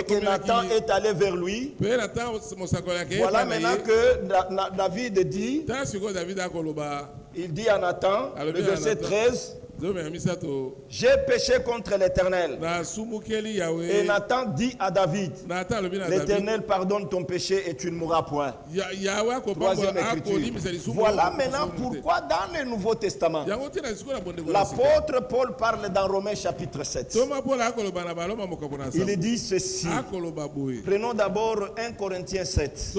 que Nathan est allé vers lui, voilà maintenant que David dit, il dit à Nathan, le verset 13, j'ai péché contre l'Éternel. Et Nathan dit à David, l'Éternel pardonne ton péché et tu ne mourras point. Troisième écriture. Voilà maintenant pourquoi dans le Nouveau Testament, l'apôtre Paul parle dans Romains chapitre 7. Il dit ceci. Prenons d'abord 1 Corinthiens 7.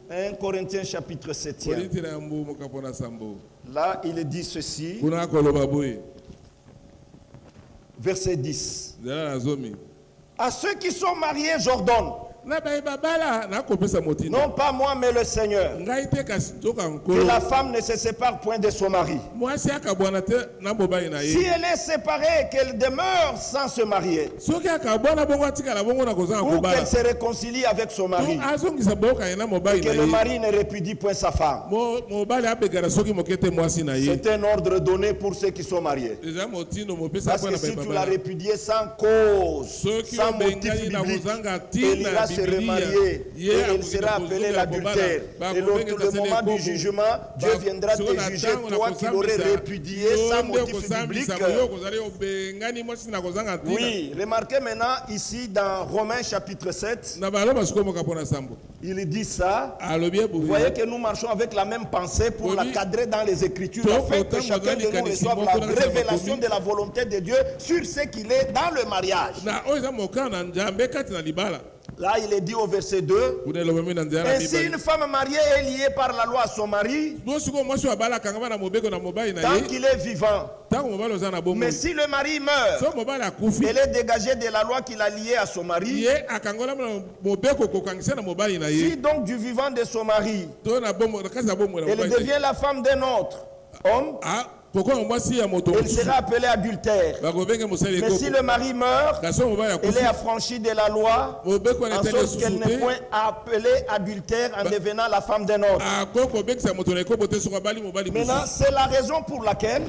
1 Corinthiens chapitre 7. Là, il dit ceci. Verset 10. À ceux qui sont mariés, j'ordonne. Non pas moi, mais le Seigneur. Que la femme ne se sépare point de son mari. Si elle est séparée, qu'elle demeure sans se marier. Ou qu'elle se réconcilie avec son mari. Que le mari ne répudie point sa femme. C'est un ordre donné pour ceux qui sont mariés. Parce que si tu l'as répudié sans cause, sans motif biblique, elle ira se remarier et elle sera appelée l'adultère. Et le moment du jugement, Dieu viendra te juger, toi qui l'aurais répudié sans motif biblique. Oui, remarquez maintenant ici dans Romains chapitre 7, il dit ça. Vous voyez que nous marchons avec la même pensée pour la cadrer dans les Écritures, afin que chacun de nous reçoive la révélation de la volonté de Dieu sur ce qu'il est dans le mariage. Là, il est dit au verset 2, ainsi une femme mariée est liée par la loi à son mari tant qu'il est vivant. Mais si le mari meurt, elle est dégagée de la loi qu'il a liée à son mari. Si donc du vivant de son mari, elle devient la femme d'un autre homme, elle sera appelée adultère. Mais si le mari meurt, elle est affranchie de la loi, en sorte qu'elle n'est point appelée adultère en devenant la femme d'un autre. Maintenant, c'est la raison pour laquelle,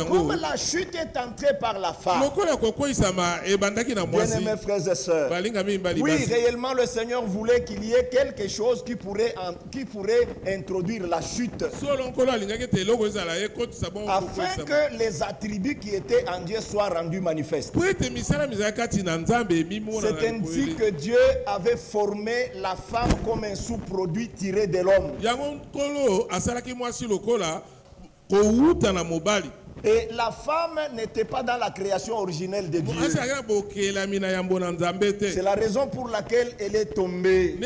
comme la chute est entrée par la femme, bien-aimés frères et sœurs, oui, réellement le Seigneur voulait qu'il y ait quelque chose qui pourrait introduire la chute, afin que les attributs qui étaient en Dieu soient rendus manifestes. C'est ainsi que Dieu avait formé la femme comme un sous-produit tiré de l'homme. Et la femme n'était pas dans la création originelle de Dieu. C'est la raison pour laquelle elle est tombée.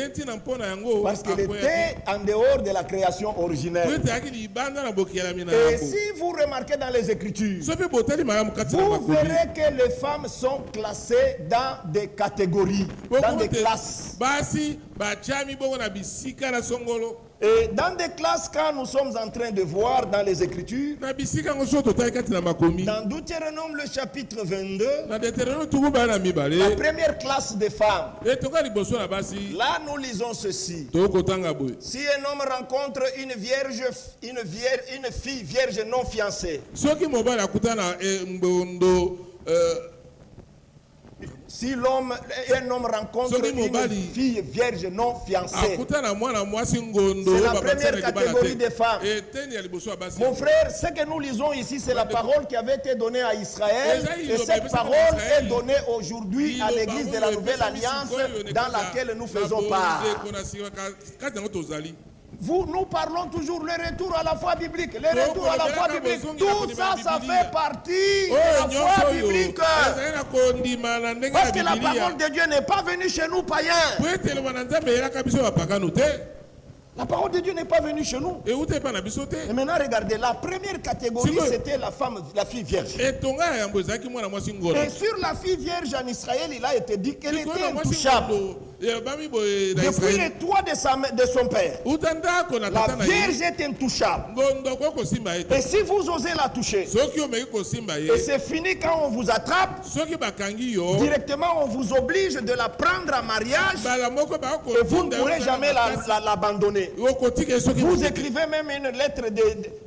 Parce qu'elle était en dehors de la création originelle. Et si vous remarquez dans les Écritures, vous verrez que les femmes sont classées dans des catégories, dans des classes. Et dans des classes, quand nous sommes en train de voir dans les Écritures, dans Deutéronome le chapitre 22, la première classe des femmes, là nous lisons ceci. Si un homme rencontre une fille vierge non fiancée, si un homme rencontre une fille vierge non fiancée, c'est la première catégorie des femmes. Mon frère, ce que nous lisons ici, c'est la parole qui avait été donnée à Israël. Et cette parole est donnée aujourd'hui à l'église de la Nouvelle Alliance dans laquelle nous faisons part. Nous parlons toujours le retour à la foi biblique. Le retour à la foi biblique. Tout ça, ça fait partie de la foi biblique. Parce que la parole de Dieu n'est pas venue chez nous païens. La parole de Dieu n'est pas venue chez nous. Et maintenant, regardez, la première catégorie, c'était la fille vierge. Et sur la fille vierge en Israël, il a été dit qu'elle était intouchable. Depuis les toits de son père, la vierge est intouchable. Et si vous osez la toucher, et c'est fini quand on vous attrape, directement on vous oblige de la prendre en mariage, et vous ne pourrez jamais l'abandonner. Vous écrivez même une lettre,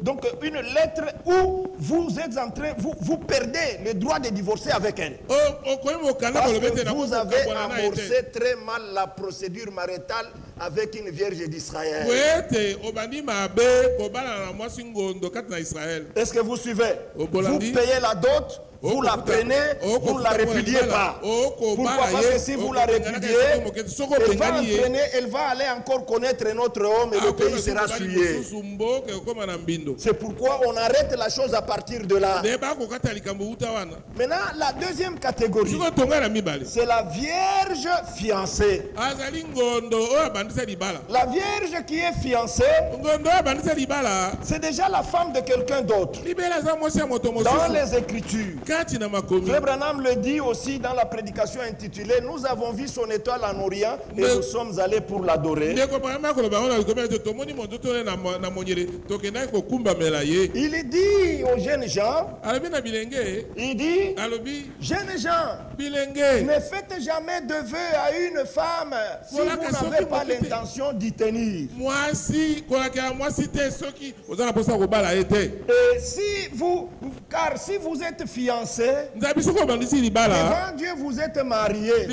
donc une lettre où vous êtes en train, vous perdez le droit de divorcer avec elle. Parce que vous avez amorcé très mal la procédure maritale avec une vierge d'Israël. Est-ce que vous suivez? Vous payez la dot, vous la prenez, vous ne la répudiez pas. Pourquoi? Parce que si vous la répudiez, elle va aller encore connaître un autre homme et le pays sera souillé. C'est pourquoi on arrête la chose à partir de là. Maintenant, la deuxième catégorie, c'est la vierge fiancée. La vierge qui est fiancée, c'est déjà la femme de quelqu'un d'autre. Dans les Écritures, Frère Branham le dit aussi dans la prédication intitulée « Nous avons vu son étoile en Orient et nous sommes allés pour l'adorer ». Il dit aux jeunes gens, il dit, jeunes gens, ne faites jamais de vœux à une femme si vous n'avez pas l'intention d'y tenir. Et car si vous êtes fiancés, devant Dieu vous êtes mariés.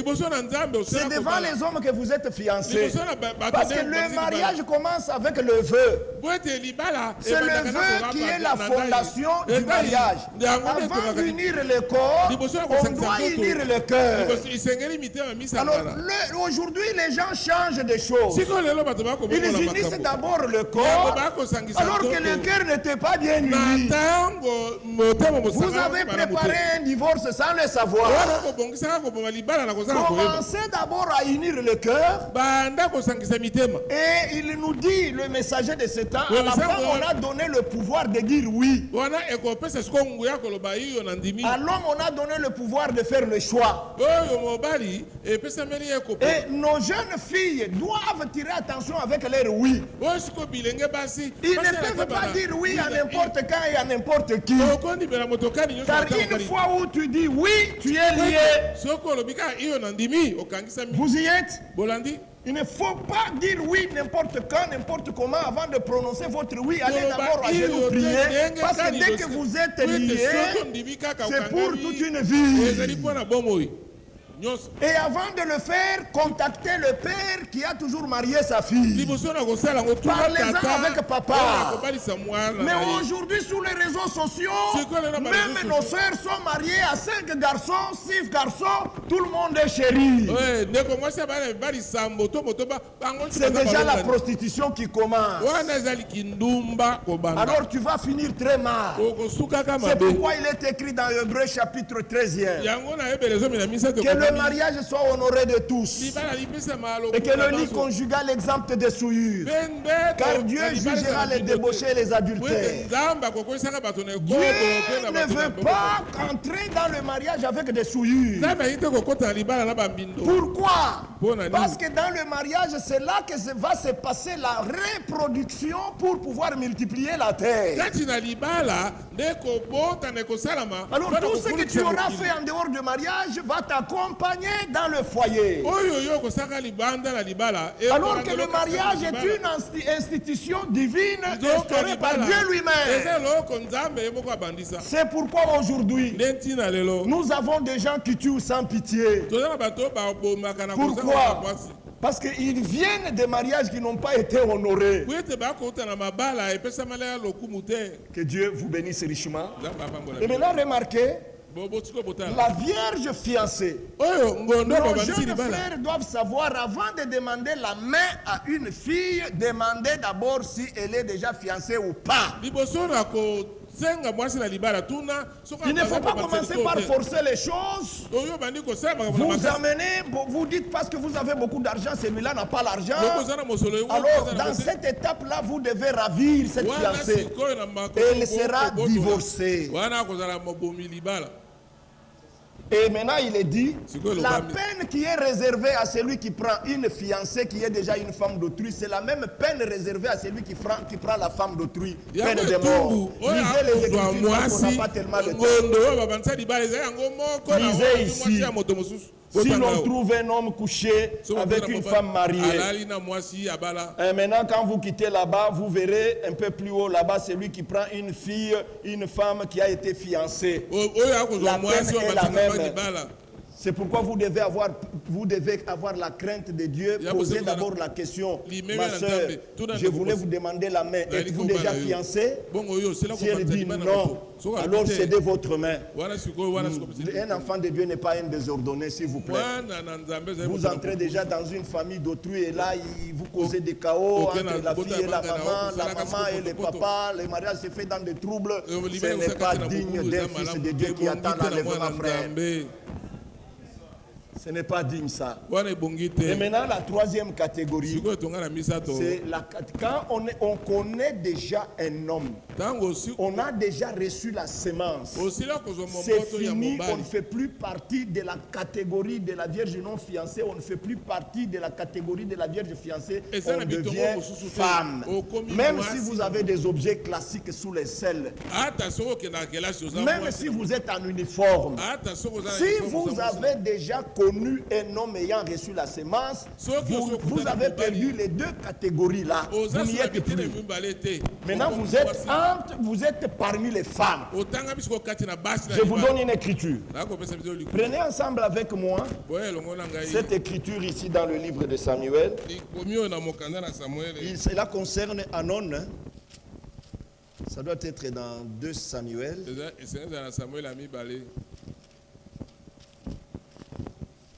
C'est devant les hommes que vous êtes fiancés. Parce que le mariage commence avec le vœu. C'est le vœu qui est la fondation du mariage. Avant d'unir le corps, on doit unir le cœur. Alors aujourd'hui, les gens changent des choses. Ils unissent d'abord le corps, alors que le cœur n'était pas bien uni. Vous avez préparé un divorce sans le savoir. Commencez d'abord à unir le cœur. Et il nous dit, le messager de ce temps, à la fin, on a donné le pouvoir de dire oui. À l'homme, on a donné le pouvoir de faire le choix. Et nos jeunes filles doivent tirer attention avec leur oui. Ils ne peuvent pas dire oui à n'importe quand et à n'importe qui. Car une fois où tu dis oui, tu es lié. Vous y êtes? Il ne faut pas dire oui n'importe quand, n'importe comment avant de prononcer votre oui. Allez d'abord à genoux prier. Parce que dès que vous êtes liés, c'est pour toute une vie. Et avant de le faire, contactez le père qui a toujours marié sa fille. Parlez-en avec papa. Mais aujourd'hui, sur les réseaux sociaux, même nos soeurs sont mariées à 5 garçons, 6 garçons, tout le monde est chéri. C'est déjà la prostitution qui commence. Alors tu vas finir très mal. C'est pourquoi il est écrit dans Hébreux chapitre 13e. Que le mariage soit honoré de tous et que le lit conjugal exempte de souillure, car Dieu jugera les débauchés et les adultères. Dieu ne veut pas entrer dans le mariage avec des souillures. Pourquoi? Parce que dans le mariage, c'est là que va se passer la reproduction pour pouvoir multiplier la terre. Alors tout ce que tu auras fait en dehors du mariage va t'accompagner dans le foyer. Alors que le mariage est une institution divine instaurée par Dieu lui-même. C'est pourquoi aujourd'hui, nous avons des gens qui tuent sans pitié. Pourquoi? Parce qu'ils viennent des mariages qui n'ont pas été honorés. Que Dieu vous bénisse richement. Et maintenant, remarquez, la vierge fiancée, nos jeunes frères doivent savoir, avant de demander la main à une fille, demander d'abord si elle est déjà fiancée ou pas. Il ne faut pas commencer par forcer les choses. Vous amenez, vous dites parce que vous avez beaucoup d'argent, celui-là n'a pas l'argent. Alors, dans cette étape-là, vous devez ravir cette fiancée. Et elle sera divorcée. Et maintenant, il est dit, la peine qui est réservée à celui qui prend une fiancée qui est déjà une femme d'autrui, c'est la même peine réservée à celui qui prend la femme d'autrui, peine de mort. Lisez les Écritures, on n'a pas tellement de temps. Lisez ici. Si l'on trouve un homme couché avec une femme mariée, et maintenant quand vous quittez là-bas, vous verrez un peu plus haut là-bas, celui qui prend une fille, une femme qui a été fiancée. La peine est la même. C'est pourquoi vous devez avoir la crainte de Dieu. Posez d'abord la question, ma soeur, je voulais vous demander la main. Êtes-vous déjà fiancé? Si elle dit non, alors cédez votre main. Un enfant de Dieu n'est pas un désordonné, s'il vous plaît. Vous entrez déjà dans une famille d'autrui et là, vous causez des chaos entre la fille et la maman et le papa. Le mariage se fait dans des troubles. Ce n'est pas digne d'un fils de Dieu qui attend l'enlèvement, frère. Ce n'est pas digne ça. Et maintenant, la troisième catégorie, c'est quand on connaît déjà un homme. On a déjà reçu la sémence. C'est fini, on ne fait plus partie de la catégorie de la vierge non fiancée. On ne fait plus partie de la catégorie de la vierge fiancée. On devient femme. Même si vous avez des objets classiques sous les selles. Même si vous êtes en uniforme. Si vous avez déjà connu un homme ayant reçu la sémence, vous avez perdu les deux catégories là. Vous n'y êtes plus. Maintenant, vous êtes parmi les femmes. Je vous donne une écriture. Prenez ensemble avec moi cette écriture ici dans le livre de Samuel. Cela concerne Anon. Ça doit être dans 2 Samuel.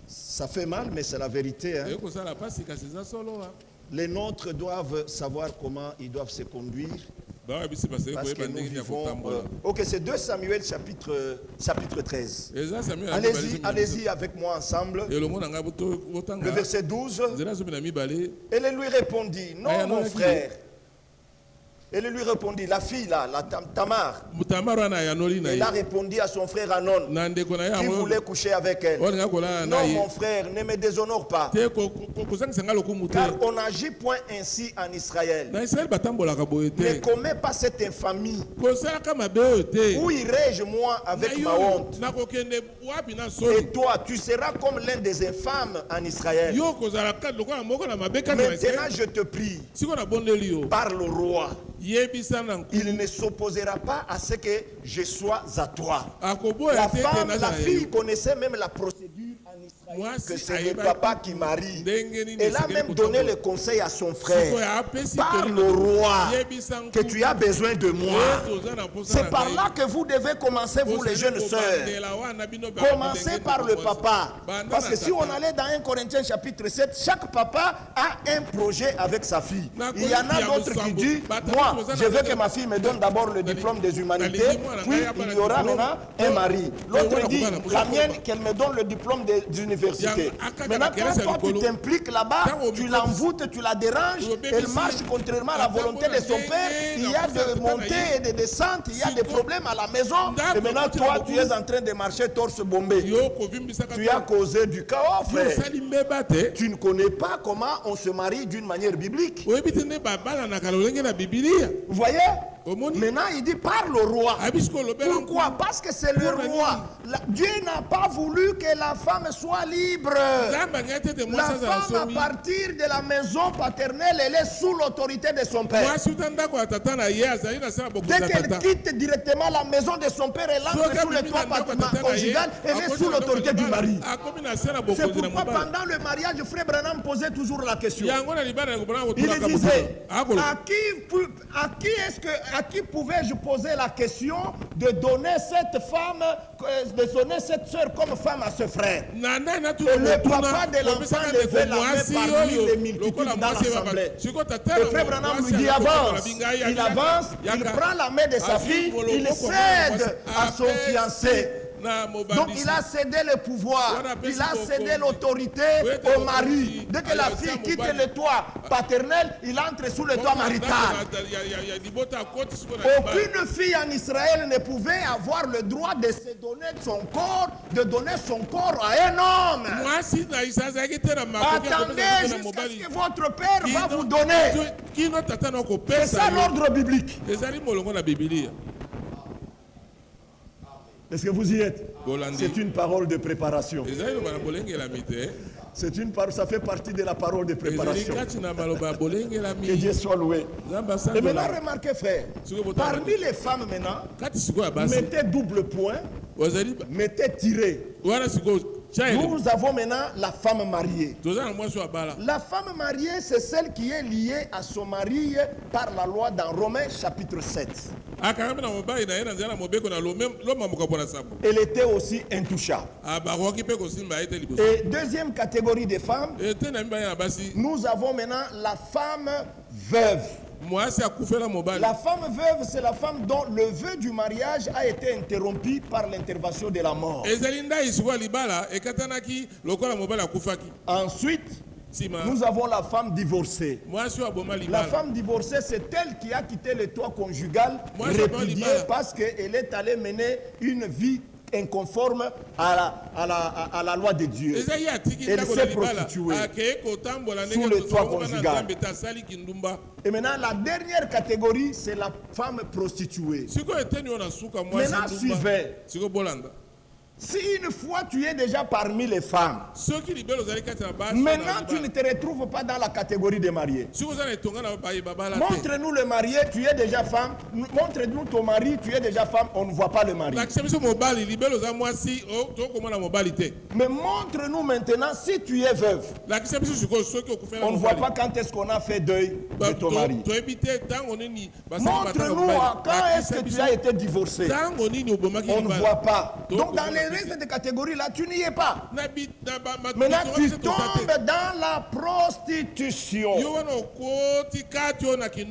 Ça fait mal, mais c'est la vérité. Hein? Les nôtres doivent savoir comment ils doivent se conduire. Parce que nous vivons... ok, c'est 2 Samuel chapitre 13. Allez-y avec moi ensemble. Le verset 12. Elle lui répondit, non mon frère. Elle lui répondit, la fille là, la Tamar. Elle a répondu à son frère Anon, qui voulait coucher avec elle. Non mon frère, ne me déshonore pas. Car on n'agit point ainsi en Israël. Ne commets pas cette infamie. Où irai-je moi avec ma honte? Et toi, tu seras comme l'un des infâmes en Israël. Maintenant je te prie, parle au roi. Il ne s'opposera pas à ce que je sois à toi. La fille connaissait même la procédure en Israël, que c'est le papa qui marie. Elle a même donné le conseil à son frère. Parle au roi que tu as besoin de moi. C'est par là que vous devez commencer, vous les jeunes sœurs. Commencez par le papa. Parce que si on allait dans 1 Corinthiens chapitre 7, chaque papa a un projet avec sa fille. Il y en a d'autres qui disent, moi, je veux que ma fille me donne d'abord le diplôme des humanités, puis il y aura maintenant un mari. L'autre dit, la mienne, qu'elle me donne le diplôme des universités. Maintenant, quand toi tu t'impliques là-bas, tu l'envoûtes, tu la déranges, elle marche contrairement à la volonté de son père, il y a des montées et des descentes, il y a des problèmes à la maison, et maintenant toi tu es en train de marcher torse bombé. Tu as causé du chaos, frère. Tu ne connais pas comment on se marie d'une manière biblique. Vous voyez? Maintenant, il dit parle au roi. Pourquoi? Parce que c'est le roi. Dieu n'a pas voulu que la femme soit libre. La femme, à partir de la maison paternelle, elle est sous l'autorité de son père. Dès qu'elle quitte directement la maison de son père, elle entre sous le toit conjugal, elle est sous l'autorité du mari. C'est pourquoi pendant le mariage, frère Branham posait toujours la question. Il disait, à qui pouvais-je poser la question de donner cette femme, de donner cette soeur comme femme à ce frère? Et le papa de l'enfant levait la main parmi les multitudes dans l'assemblée. Et frère Branham lui dit avance. Il avance, il prend la main de sa fille, il cède à son fiancé. Donc il a cédé le pouvoir, il a cédé l'autorité au mari. Dès que la fille quitte le toit paternel, il entre sous le toit marital. Aucune fille en Israël ne pouvait avoir le droit de se donner son corps, de donner son corps à un homme. Attendez jusqu'à ce que votre père va vous donner. C'est ça l'ordre biblique. Est-ce que vous y êtes? C'est une parole de préparation. C'est une parole, ça fait partie de la parole de préparation. Que Dieu soit loué. Et maintenant, remarquez, frère, parmi les femmes maintenant, mettez double point, mettez tiré. Nous avons maintenant la femme mariée. La femme mariée, c'est celle qui est liée à son mari par la loi dans Romains chapitre 7. Elle était aussi intouchable. Et deuxième catégorie de femmes, nous avons maintenant la femme veuve. La femme veuve, c'est la femme dont le vœu du mariage a été interrompu par l'intervention de la mort. Ensuite, nous avons la femme divorcée. La femme divorcée, c'est elle qui a quitté le toit conjugal, répudié parce qu'elle est allée mener une vie inconforme à la loi de Dieu. Elle s'est prostituée sous le toit conjugal. Et maintenant, la dernière catégorie, c'est la femme prostituée. Maintenant, suivez. Si une fois tu es déjà parmi les femmes, maintenant tu ne te retrouves pas dans la catégorie des mariés. Montre-nous le marié, tu es déjà femme. Montre-nous ton mari, tu es déjà femme, on ne voit pas le mari. Mais montre-nous maintenant si tu es veuve. On ne voit pas quand est-ce qu'on a fait deuil de ton mari. Montre-nous quand est-ce que tu as été divorcé. On ne voit pas. Donc dans les reste des catégories là, tu n'y es pas. Maintenant, tu tombes dans la prostitution.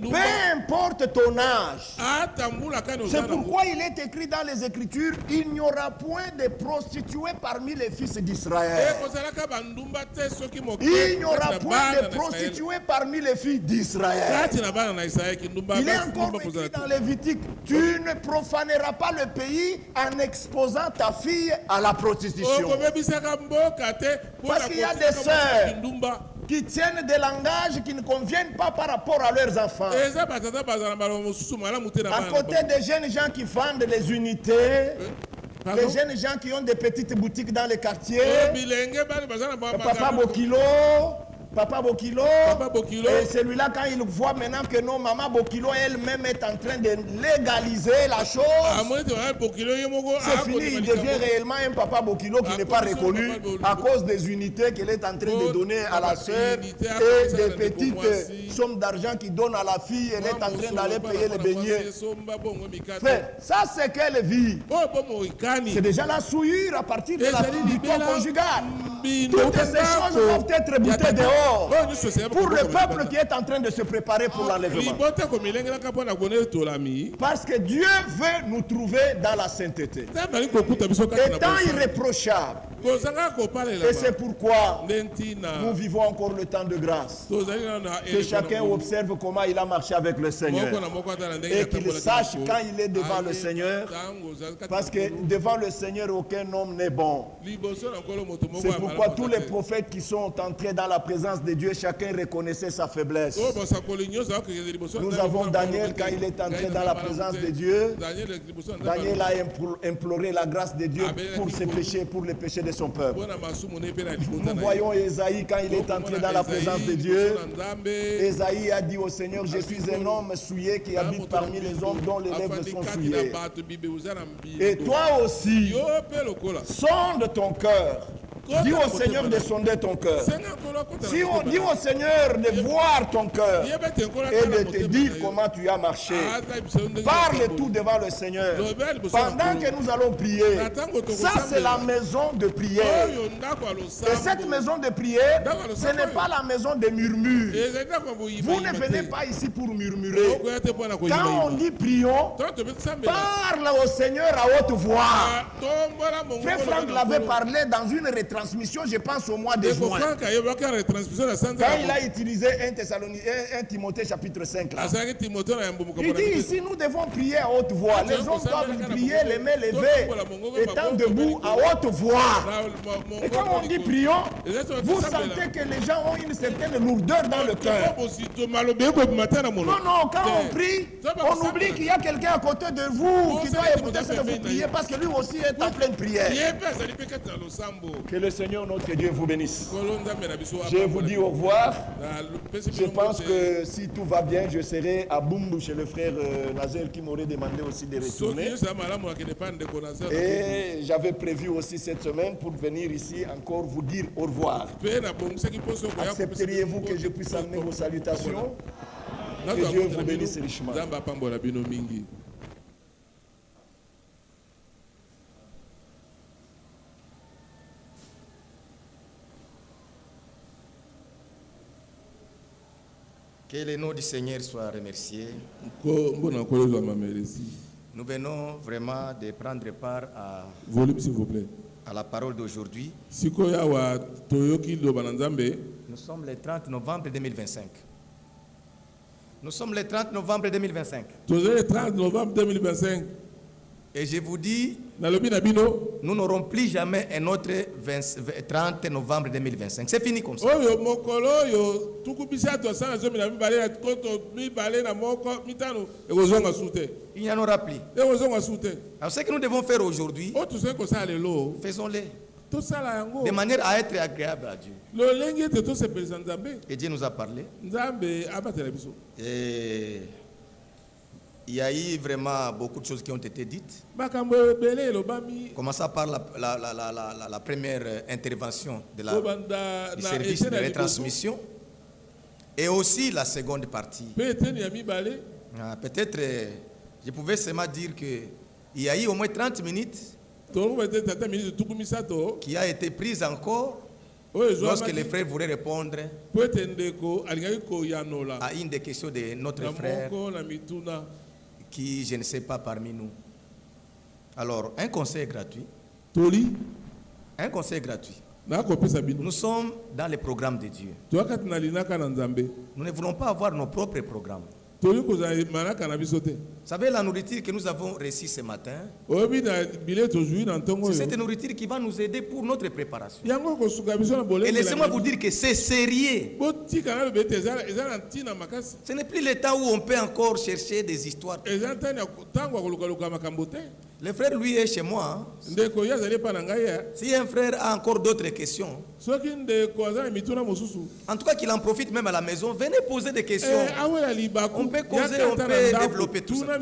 Peu importe ton âge. C'est pourquoi il est écrit dans les Écritures, il n'y aura point de prostituées parmi les fils d'Israël. Il n'y aura point de prostituées parmi les filles d'Israël. Il est encore écrit dans Lévitique, tu ne profaneras pas le pays en exposant ta fille à la prostitution. Parce qu'il y a des sœurs qui tiennent des langages qui ne conviennent pas par rapport à leurs enfants. À côté des jeunes gens qui vendent les unités, les jeunes gens qui ont des petites boutiques dans les quartiers, Papa Bokilo, et celui-là quand il voit maintenant que non, Maman Bokilo elle-même est en train de légaliser la chose, c'est fini, il devient réellement un Papa Bokilo qui n'est pas reconnu à cause des unités qu'elle est en train de donner à la sœur et des petites sommes d'argent qu'il donne à la fille, elle est en train d'aller payer les beignets. Ça c'est quelle vie? C'est déjà la souillure à partir de la vie du corps conjugal. Toutes ces choses doivent être boutées dehors pour le peuple qui est en train de se préparer pour l'enlèvement. Parce que Dieu veut nous trouver dans la sainteté, étant irréprochable. Et c'est pourquoi nous vivons encore le temps de grâce. Que chacun observe comment il a marché avec le Seigneur et qu'il sache quand il est devant le Seigneur, parce que devant le Seigneur aucun homme n'est bon. C'est pourquoi tous les prophètes qui sont entrés dans la présence de Dieu, chacun reconnaissait sa faiblesse. Nous avons Daniel quand il est entré dans la présence de Dieu. Daniel a imploré la grâce de Dieu pour ses péchés, pour les péchés de son peuple. Nous voyons Ésaïe quand il est entré dans la présence de Dieu. Ésaïe a dit au Seigneur, je suis un homme souillé qui habite parmi les hommes dont les lèvres sont souillées. Et toi aussi, sonde ton cœur. Dis au Seigneur de sonder ton cœur. Dis au Seigneur de voir ton cœur et de te dire comment tu as marché. Parle tout devant le Seigneur. Pendant que nous allons prier, ça c'est la maison de prière. Et cette maison de prière, ce n'est pas la maison de murmures. Vous ne venez pas ici pour murmurer. Quand on dit prions, parle au Seigneur à haute voix. Frère Franck l'avait parlé dans une transmission, je pense au mois de juin. Quand il a utilisé 1 Timothée chapitre 5 là. Il dit ici nous devons prier à haute voix. Les hommes doivent prier les mains levées, étant debout à haute voix. Et quand on dit prions, vous sentez que les gens ont une certaine lourdeur dans le cœur. Non, quand on prie, on oublie qu'il y a quelqu'un à côté de vous qui doit écouter ce que vous priez parce que lui aussi est en pleine prière. Que le Seigneur notre Dieu vous bénisse. Je vous dis au revoir. Je pense que si tout va bien, je serai à Bumbu chez le frère Nazel qui m'aurait demandé aussi de retourner. Et j'avais prévu aussi cette semaine pour venir ici encore vous dire au revoir. Accepteriez-vous que je puisse amener vos salutations? Que Dieu vous bénisse richement. Que le nom du Seigneur soit remercié. Nous venons vraiment de prendre part Volume, s'il vous plaît. à la parole d'aujourd'hui. Nous sommes le 30 novembre 2025. Nous sommes le 30 novembre 2025. Le 30 novembre 2025. Et je vous dis, nous n'aurons plus jamais un autre 30 novembre 2025. C'est fini comme ça. Il n'y en aura plus. Alors ce que nous devons faire aujourd'hui, faisons-le de manière à être agréable à Dieu. Et Dieu nous a parlé. Et il y a eu vraiment beaucoup de choses qui ont été dites. Commençons par la première intervention du service de retransmission et aussi la seconde partie. Peut-être, je pouvais seulement dire qu'il y a eu au moins 30 minutes qui a été prise encore lorsque les frères voulaient répondre à une des questions de notre frère qui, je ne sais pas, parmi nous. Alors, un conseil gratuit. Un conseil gratuit. Nous sommes dans les programmes de Dieu. Nous ne voulons pas avoir nos propres programmes. Vous savez, la nourriture que nous avons reçue ce matin, c'est cette nourriture qui va nous aider pour notre préparation. Et laissez-moi vous dire que c'est sérieux. Ce n'est plus le temps où on peut encore chercher des histoires. Le frère, lui, est chez moi. Si un frère a encore d'autres questions, en tout cas qu'il en profite même à la maison, venez poser des questions. On peut causer, on peut développer tout ça.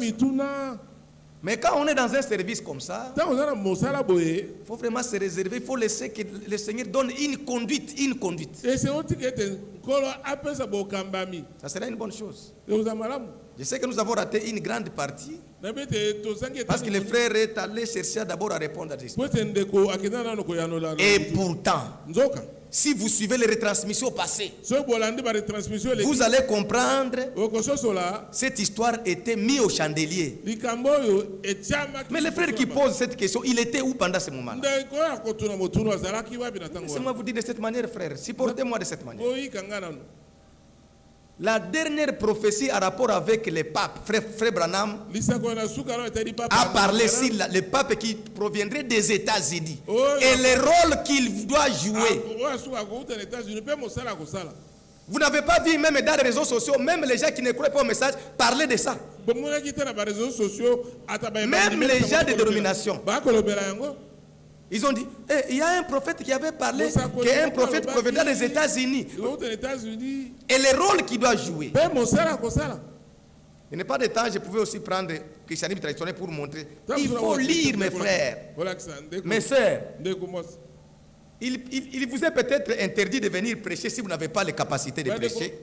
Mais quand on est dans un service comme ça, il faut vraiment se réserver, il faut laisser que le Seigneur donne une conduite. Ça sera une bonne chose. Je sais que nous avons raté une grande partie parce que le frère est allé chercher d'abord à répondre à des questions. Et pourtant, si vous suivez les retransmissions passées, vous allez comprendre cette histoire était mise au chandelier. Mais le frère qui pose cette question, il était où pendant ce moment-là? Laissez-moi vous dire de cette manière, frère. Supportez-moi de cette manière. La dernière prophétie en rapport avec les papes, frère Branham, a parlé sur le pape qui proviendrait des États-Unis et le rôle qu'il doit jouer. Vous n'avez pas vu même dans les réseaux sociaux, même les gens qui ne croient pas au message, parler de ça. Même les gens de dénomination. Ils ont dit, il y a un prophète qui avait parlé qu'un prophète provenait des États-Unis. Et le rôle qu'il doit jouer. Il n'est pas de temps, je pouvais aussi prendre le christianisme traditionnel pour montrer. Il faut lire, mes frères, mes sœurs. Il vous est peut-être interdit de venir prêcher si vous n'avez pas les capacités de prêcher.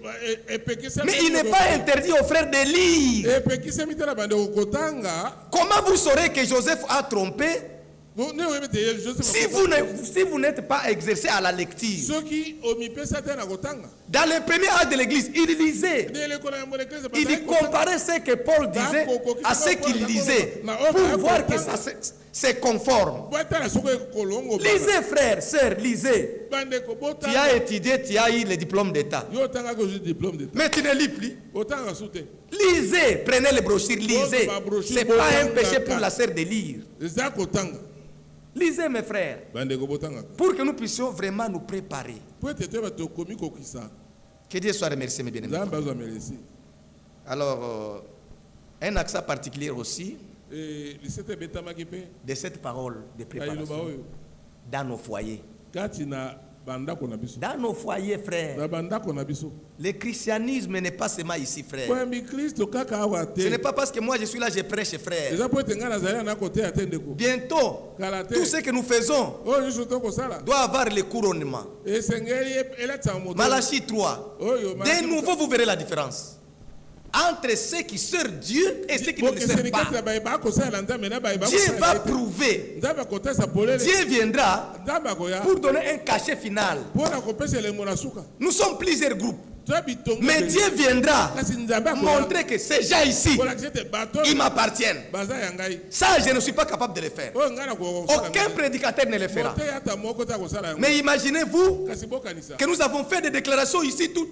Mais il n'est pas interdit aux frères de lire. Comment vous saurez que Joseph a trompé? Si vous n'êtes pas exercé à la lecture, dans les premiers actes de l'église, il lisait. Il comparait ce que Paul disait à ce qu'il lisait pour voir que ça c'est conforme. Lisez, frères, sœurs, lisez. Tu as étudié, tu as eu le diplôme d'État. Mais tu ne lis plus. Lisez, prenez les brochures, lisez. Ce n'est pas un péché pour la sœur de lire. Lisez, mes frères, pour que nous puissions vraiment nous préparer. Que Dieu soit remercié, mes bien-aimés. Alors, un accent particulier aussi de cette parole de préparation dans nos foyers. Dans nos foyers, frères, le christianisme n'est pas seulement ici, frère. Ce n'est pas parce que moi je suis là, je prêche, frère. Bientôt, tout ce que nous faisons doit avoir le couronnement. Malachie 3. De nouveau, vous verrez la différence entre ceux qui servent Dieu et ceux qui ne le servent pas. Dieu va prouver. Dieu viendra pour donner un cachet final. Nous sommes plusieurs groupes. Mais Dieu viendra montrer que ces gens ici, ils m'appartiennent. Ça, je ne suis pas capable de le faire. Aucun prédicateur ne le fera. Mais imaginez-vous que nous avons fait des déclarations ici, tout.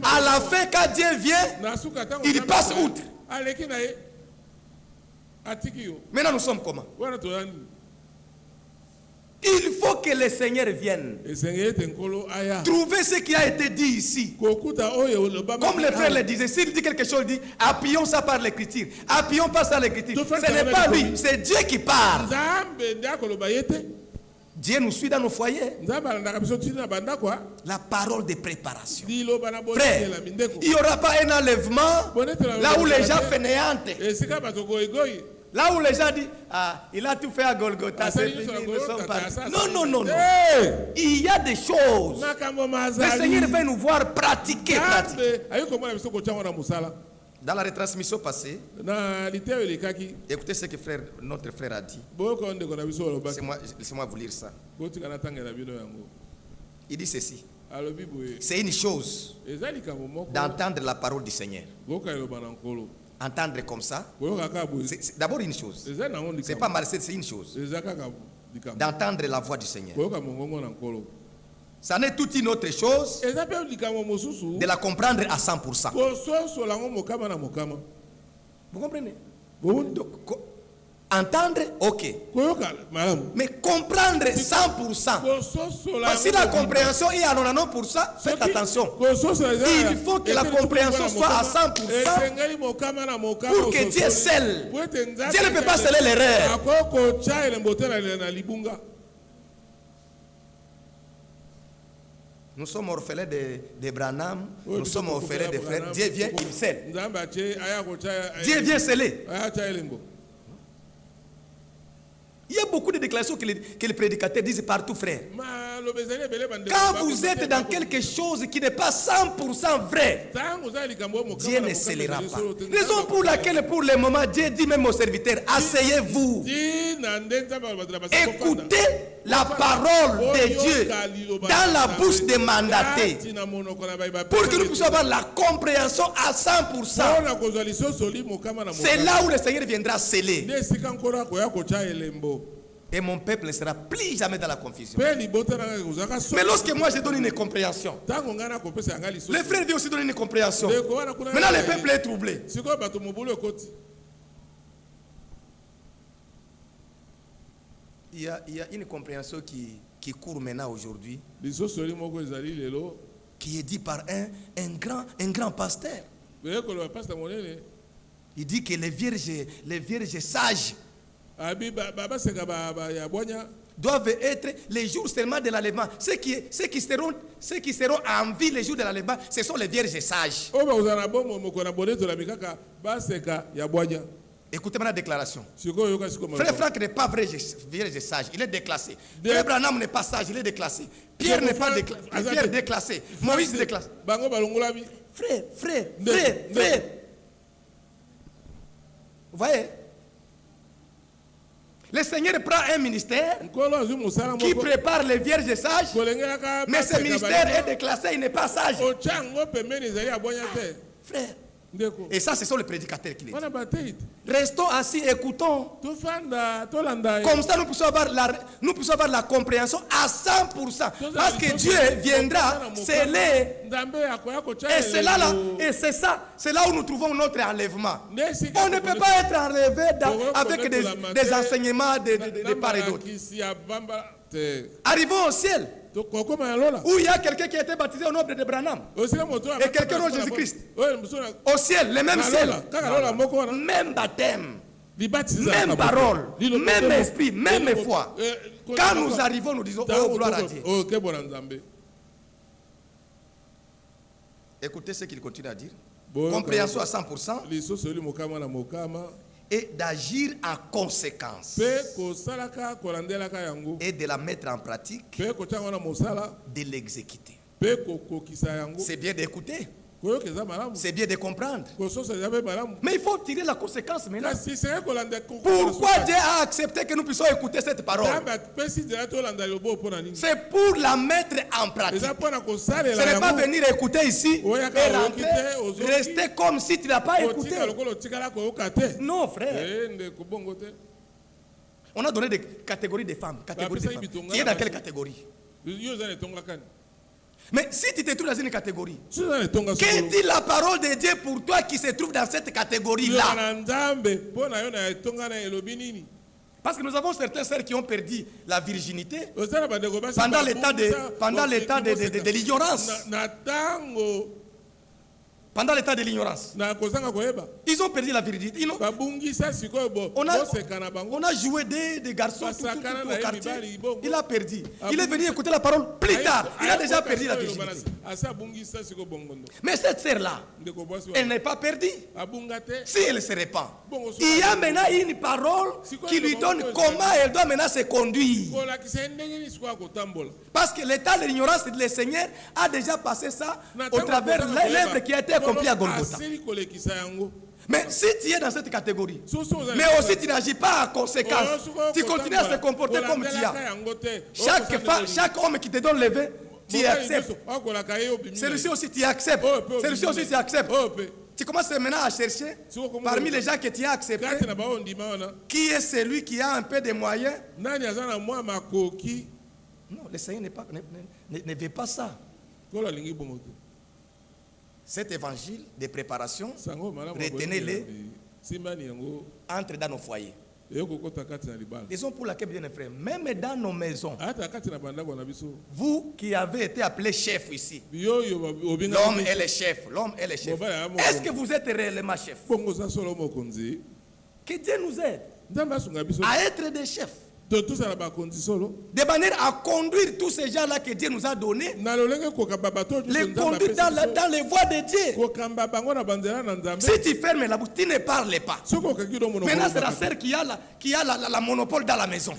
À la fin, quand Dieu vient, il passe outre. Maintenant, nous sommes comment? Il faut que le Seigneur vienne. Trouver ce qui a été dit ici. Comme le frère le disait, s'il dit quelque chose, il dit appuyons ça par l'écriture. Appuyons pas ça par l'écriture. Ce n'est pas lui, c'est Dieu qui parle. Dieu nous suit dans nos foyers. La parole de préparation. Frère, il n'y aura pas un enlèvement là où les gens fainéantent. Là où les gens disent, il a tout fait à Golgotha, c'est fini, nous sommes partis. Non. Il y a des choses. Le Seigneur va nous voir pratiquer. Dans la retransmission passée, écoutez ce que notre frère a dit. Laissez-moi vous lire ça. Il dit ceci. C'est une chose d'entendre la parole du Seigneur. Entendre comme ça, c'est d'abord une chose. C'est pas mal, c'est une chose. D'entendre la voix du Seigneur. Ça n'est toute une autre chose de la comprendre à 100%. Vous comprenez? Donc, entendre, ok. Mais comprendre 100%. Parce que la compréhension est à 99%, faites attention. Il faut que la compréhension soit à 100% pour que Dieu scelle. Dieu ne peut pas sceller l'erreur. Nous sommes orphelins de Branham, nous sommes orphelins de frères. Dieu vient, il scelle. Dieu vient sceller. Il y a beaucoup de déclarations que les prédicateurs disent partout, frère. Quand vous êtes dans quelque chose qui n'est pas 100% vrai, Dieu ne scellera pas. Raison pour laquelle, pour le moment, Dieu dit même aux serviteurs, asseyez-vous. Écoutez la parole de Dieu dans la bouche des mandatés pour que nous puissions avoir la compréhension à 100%. C'est là où le Seigneur viendra sceller. Et mon peuple ne sera plus jamais dans la confusion. Mais lorsque moi je donne une compréhension, le frère vient aussi donner une compréhension. Maintenant le peuple est troublé. Il y a une compréhension qui court maintenant aujourd'hui, qui est dit par un grand pasteur. Il dit que les vierges sages doivent être les jours seulement de l'enlèvement. Ceux qui seront en vie les jours de l'enlèvement, ce sont les vierges sages. Écoutez ma déclaration. Frère Franck n'est pas vrai vierge sage, il est déclassé. Frère Branham n'est pas sage, il est déclassé. Pierre n'est pas déclassé. Moïse est déclassé. Frère. Vous voyez? Le Seigneur prend un ministère qui prépare les vierges sages, mais ce ministère est déclassé, il n'est pas sage. Frère. Et ça, ce sont les prédicateurs qui les disent. Restons assis, écoutons. Comme ça, nous pouvons avoir la compréhension à 100%. Parce que Dieu viendra sceller. Et c'est là où nous trouvons notre enlèvement. On ne peut pas être enlevé avec des enseignements de part et d'autre. Arrivons au ciel, où il y a quelqu'un qui a été baptisé au nom de Branham et quelqu'un au nom de Jésus-Christ. Au ciel, le même ciel, même baptême, même parole, même esprit, même foi. Quand nous arrivons, nous disons oh gloire à Dieu. Écoutez ce qu'il continue à dire. Compréhension à 100%. Et d'agir en conséquence et de la mettre en pratique, de l'exécuter. C'est bien d'écouter. C'est bien de comprendre. Mais il faut tirer la conséquence maintenant. Pourquoi Dieu a accepté que nous puissions écouter cette parole? C'est pour la mettre en pratique. Ce n'est pas venir écouter ici et rentrer, rester comme si tu n'as pas écouté. Non, frère. On a donné des catégories de femmes. Tu es dans quelle catégorie? Mais si tu te trouves dans une catégorie, qu'est-ce dit la parole de Dieu pour toi qui se trouve dans cette catégorie-là? Parce que nous avons certains sœurs qui ont perdu la virginité pendant l'état de l'ignorance. Pendant l'état de l'ignorance. Ils ont perdu la virginité. On a joué des garçons tout au quartier. Il a perdu. Il est venu écouter la parole plus tard. Il a déjà perdu la virginité. Mais cette sœur-là, elle n'est pas perdue. Si elle se répand. Il y a maintenant une parole qui lui donne comment elle doit maintenant se conduire. Parce que l'état de l'ignorance du Seigneur a déjà passé ça au travers de l'œuvre qui a été accomplie à Golgotha. Mais si tu es dans cette catégorie, mais aussi tu n'agis pas en conséquence, tu continues à se comporter comme tu as. Chaque homme qui te donne le vin, tu acceptes. Celui-ci aussi tu acceptes. Celui-ci aussi tu acceptes. Tu commences maintenant à chercher parmi les gens que tu as acceptés, qui est celui qui a un peu de moyens. Non, le Seigneur ne veut pas ça. Cet évangile de préparation, retenez-le, entre dans nos foyers. Raison pour laquelle, bien frère, même dans nos maisons, vous qui avez été appelé chef ici, l'homme est le chef, l'homme est le chef. Est-ce que vous êtes réellement chef? Que Dieu nous aide à être des chefs. De manière à conduire tous ces gens-là que Dieu nous a donnés, les conduire dans les voies de Dieu. Si tu fermes la bouche, tu ne parles pas. Maintenant, c'est la sœur qui a la monopole dans la maison.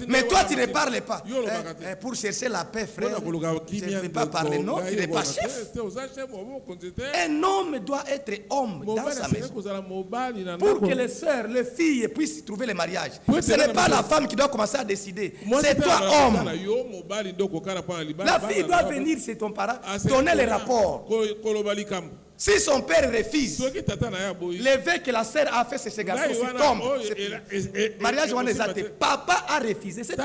Mais toi, tu ne parles pas. Pour chercher la paix, frère, je ne vais pas parler. Non, tu n'es pas chef. Un homme doit être homme dans sa maison. Pour que les sœurs, les filles puissent trouver le mariage. Ce n'est pas la femme qui doit commencer à décider. C'est toi, homme. La fille doit venir chez ton parent, donner les rapports. Si son père refuse, le vœu que la sœur a fait, c'est ce garçon qui tombe. Mariage, papa a refusé. C'est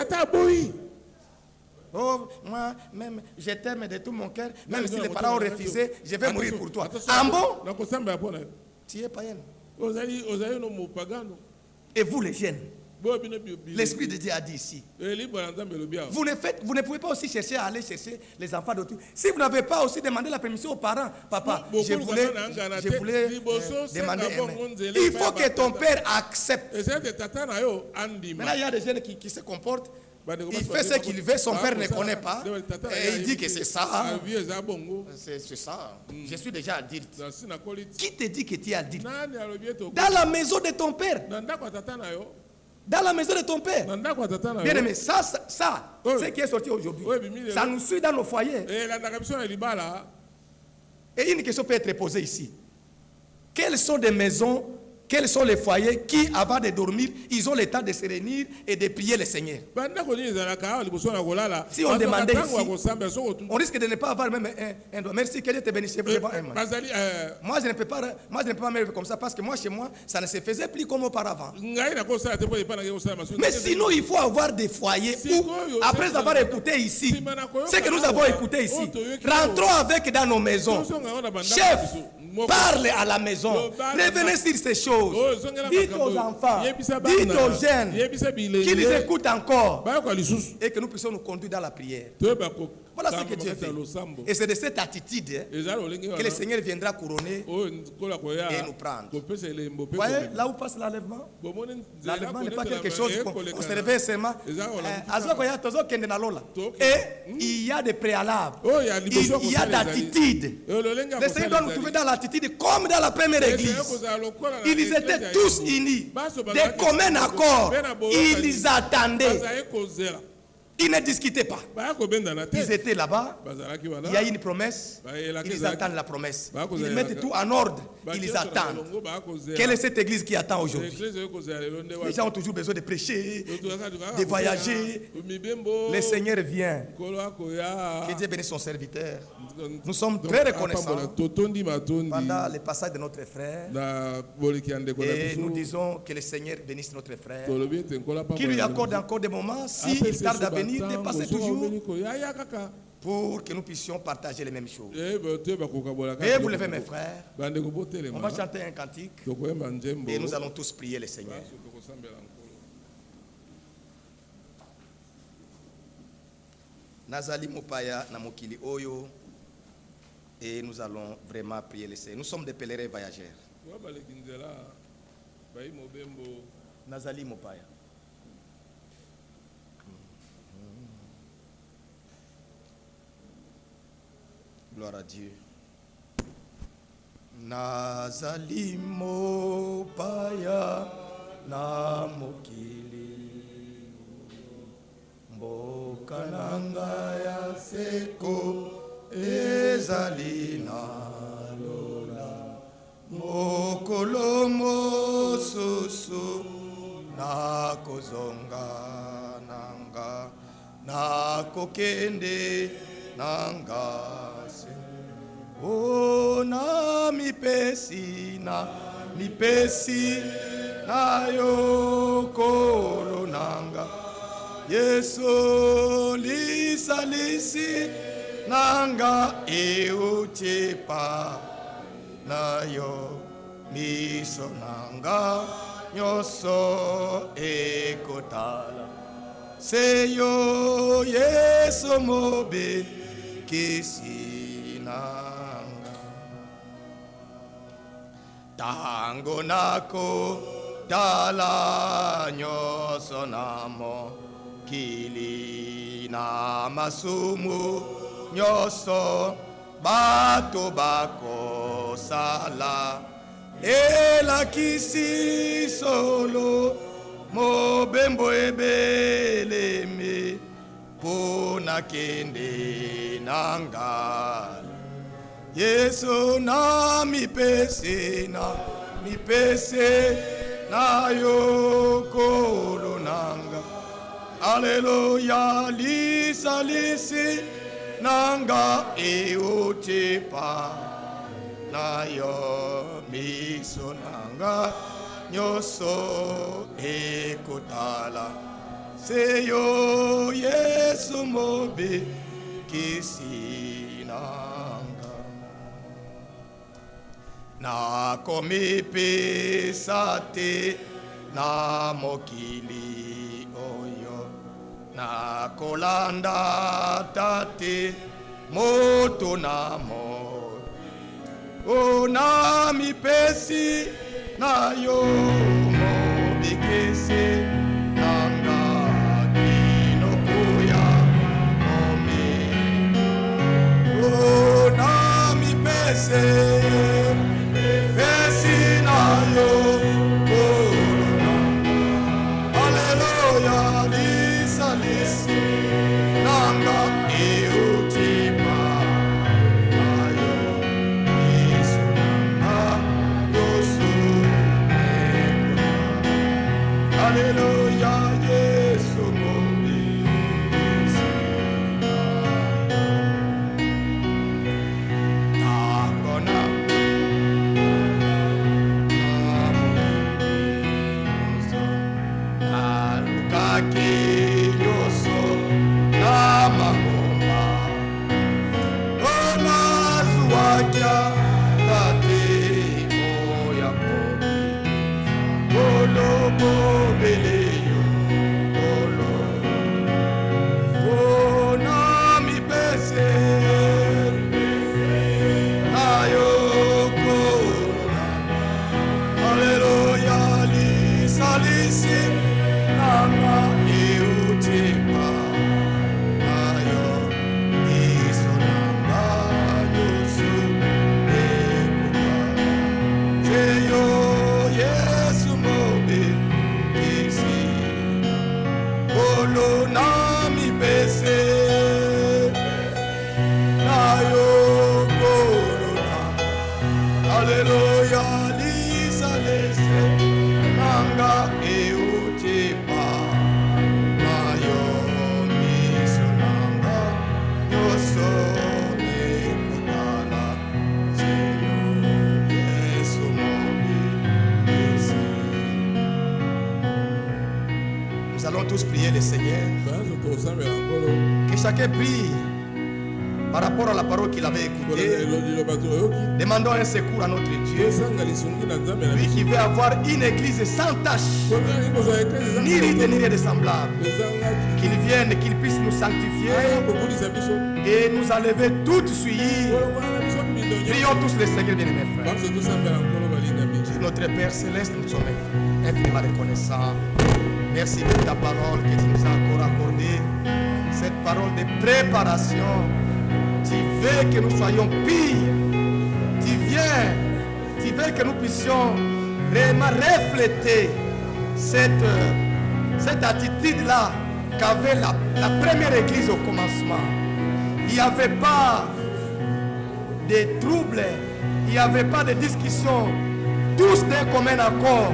oh, moi, même, je t'aime de tout mon cœur. Même si les parents ont refusé, je vais mourir pour toi. En bon, tu es païen. Et vous, les jeunes, l'Esprit de Dieu a dit ici, vous ne pouvez pas aussi chercher à aller chercher les enfants d'autrui. Si vous n'avez pas aussi demandé la permission aux parents, papa, je voulais demander il faut que ton père accepte. Maintenant, il y a des jeunes qui se comportent. Il fait ce qu'il veut, son père ne connaît pas. Et il dit que c'est ça. C'est ça. Je suis déjà adulte. Qui te dit que tu es adulte? Dans la maison de ton père. Dans la maison de ton père. Bien aimé, ça ce qui est sorti aujourd'hui, ça nous suit dans nos foyers. Et une question peut être posée ici. Quelles sont des maisons, quels sont les foyers qui, avant de dormir, ils ont le temps de se réunir et de prier le Seigneur? Si on demandait ici, on risque de ne pas avoir même un doigt. Merci, que Dieu te bénisse. Moi, je ne peux pas me lever comme ça parce que moi, chez moi, ça ne se faisait plus comme auparavant. Mais sinon, il faut avoir des foyers où, après avoir écouté ici, ce que nous avons écouté ici, rentrons avec dans nos maisons. Chef, parle à la maison. Revenez sur ces choses. Dites aux enfants, dites aux jeunes qui les écoutent encore et que nous puissions nous conduire dans la prière. Voilà ce que Dieu fait. Et c'est de cette attitude que le Seigneur viendra couronner et nous prendre. Vous voyez là où passe l'enlèvement? L'enlèvement n'est pas quelque chose qu'on se réveille seulement. Et il y a des préalables. Il y a d'attitude. Le Seigneur doit nous trouver dans l'attitude comme dans la première église. Ils étaient tous unis, de commun accord. Ils attendaient. Ils ne discutaient pas. Ils étaient là-bas. Il y a une promesse. Ils attendent la promesse. Ils mettent tout en ordre. Ils attendent. Quelle est cette église qui attend aujourd'hui? Les gens ont toujours besoin de prêcher, de voyager. Le Seigneur vient. Que Dieu bénisse son serviteur. Nous sommes très reconnaissants pendant le passage de notre frère. Et nous disons que le Seigneur bénisse notre frère. Qu'il lui accorde encore des moments, s'il tarde à venir, de passer toujours pour que nous puissions partager les mêmes choses. Veuillez vous lever, mes frères. On va chanter un cantique et nous allons tous prier le Seigneur. Nazali Mopaya Namokili Oyo. Et nous allons vraiment prier le Seigneur. Nous sommes des pèlerins voyageurs. Nazali Mopaya. Gloire à Dieu. Nazali Mopaya Namokili Mboka nanga ya seko ezali na lola mokolo mosusu na kozonga nanga na kokende nanga se o na mipesi na yo kolo nanga Yesu lisalisi nanga euchepa na yo miso nanga nyoso ekotala seyo Yesu mobe kisi nanga tango nako dala nyoso namo kili na masumu nyoso bato bako sala ela kisi solo mobembo ebeleme pona kende nanga Yesu na mipese na yo kolo nanga Alleluia lisalisi nanga eutepa na yo miso nanga nyoso ekotala seyo Yesu mobe kisi nanga na komipesa te na mokili oyo na kolanda tate moto na mo o na mipesi na yo mobikese nanga dinokuya omi o na mipesi pesi na yo Yesu mobe kisi Nanga e uchipa mayo misonanga yoso e kutala seyo Yesu mobi Yesu. Nous allons tous prier le Seigneur. Que chacun prie par rapport à la parole qu'il avait écoutée. Demandons un secours à notre Dieu. Lui qui veut avoir une église sans tache, ni ride, ni rien de semblable. Qu'il vienne, qu'il puisse nous sanctifier et nous enlever toute souillie. Prions tous le Seigneur, bien-aimés frères. Notre Père Céleste, nous sommes infiniment reconnaissants. Merci pour ta parole que tu nous as encore accordée. Cette parole de préparation. Tu veux que nous soyons pires. Tu veux que nous puissions réellement refléter cette attitude-là qu'avait la première église au commencement. Il n'y avait pas de troubles, il n'y avait pas de discussions. Tous d'un commun accord.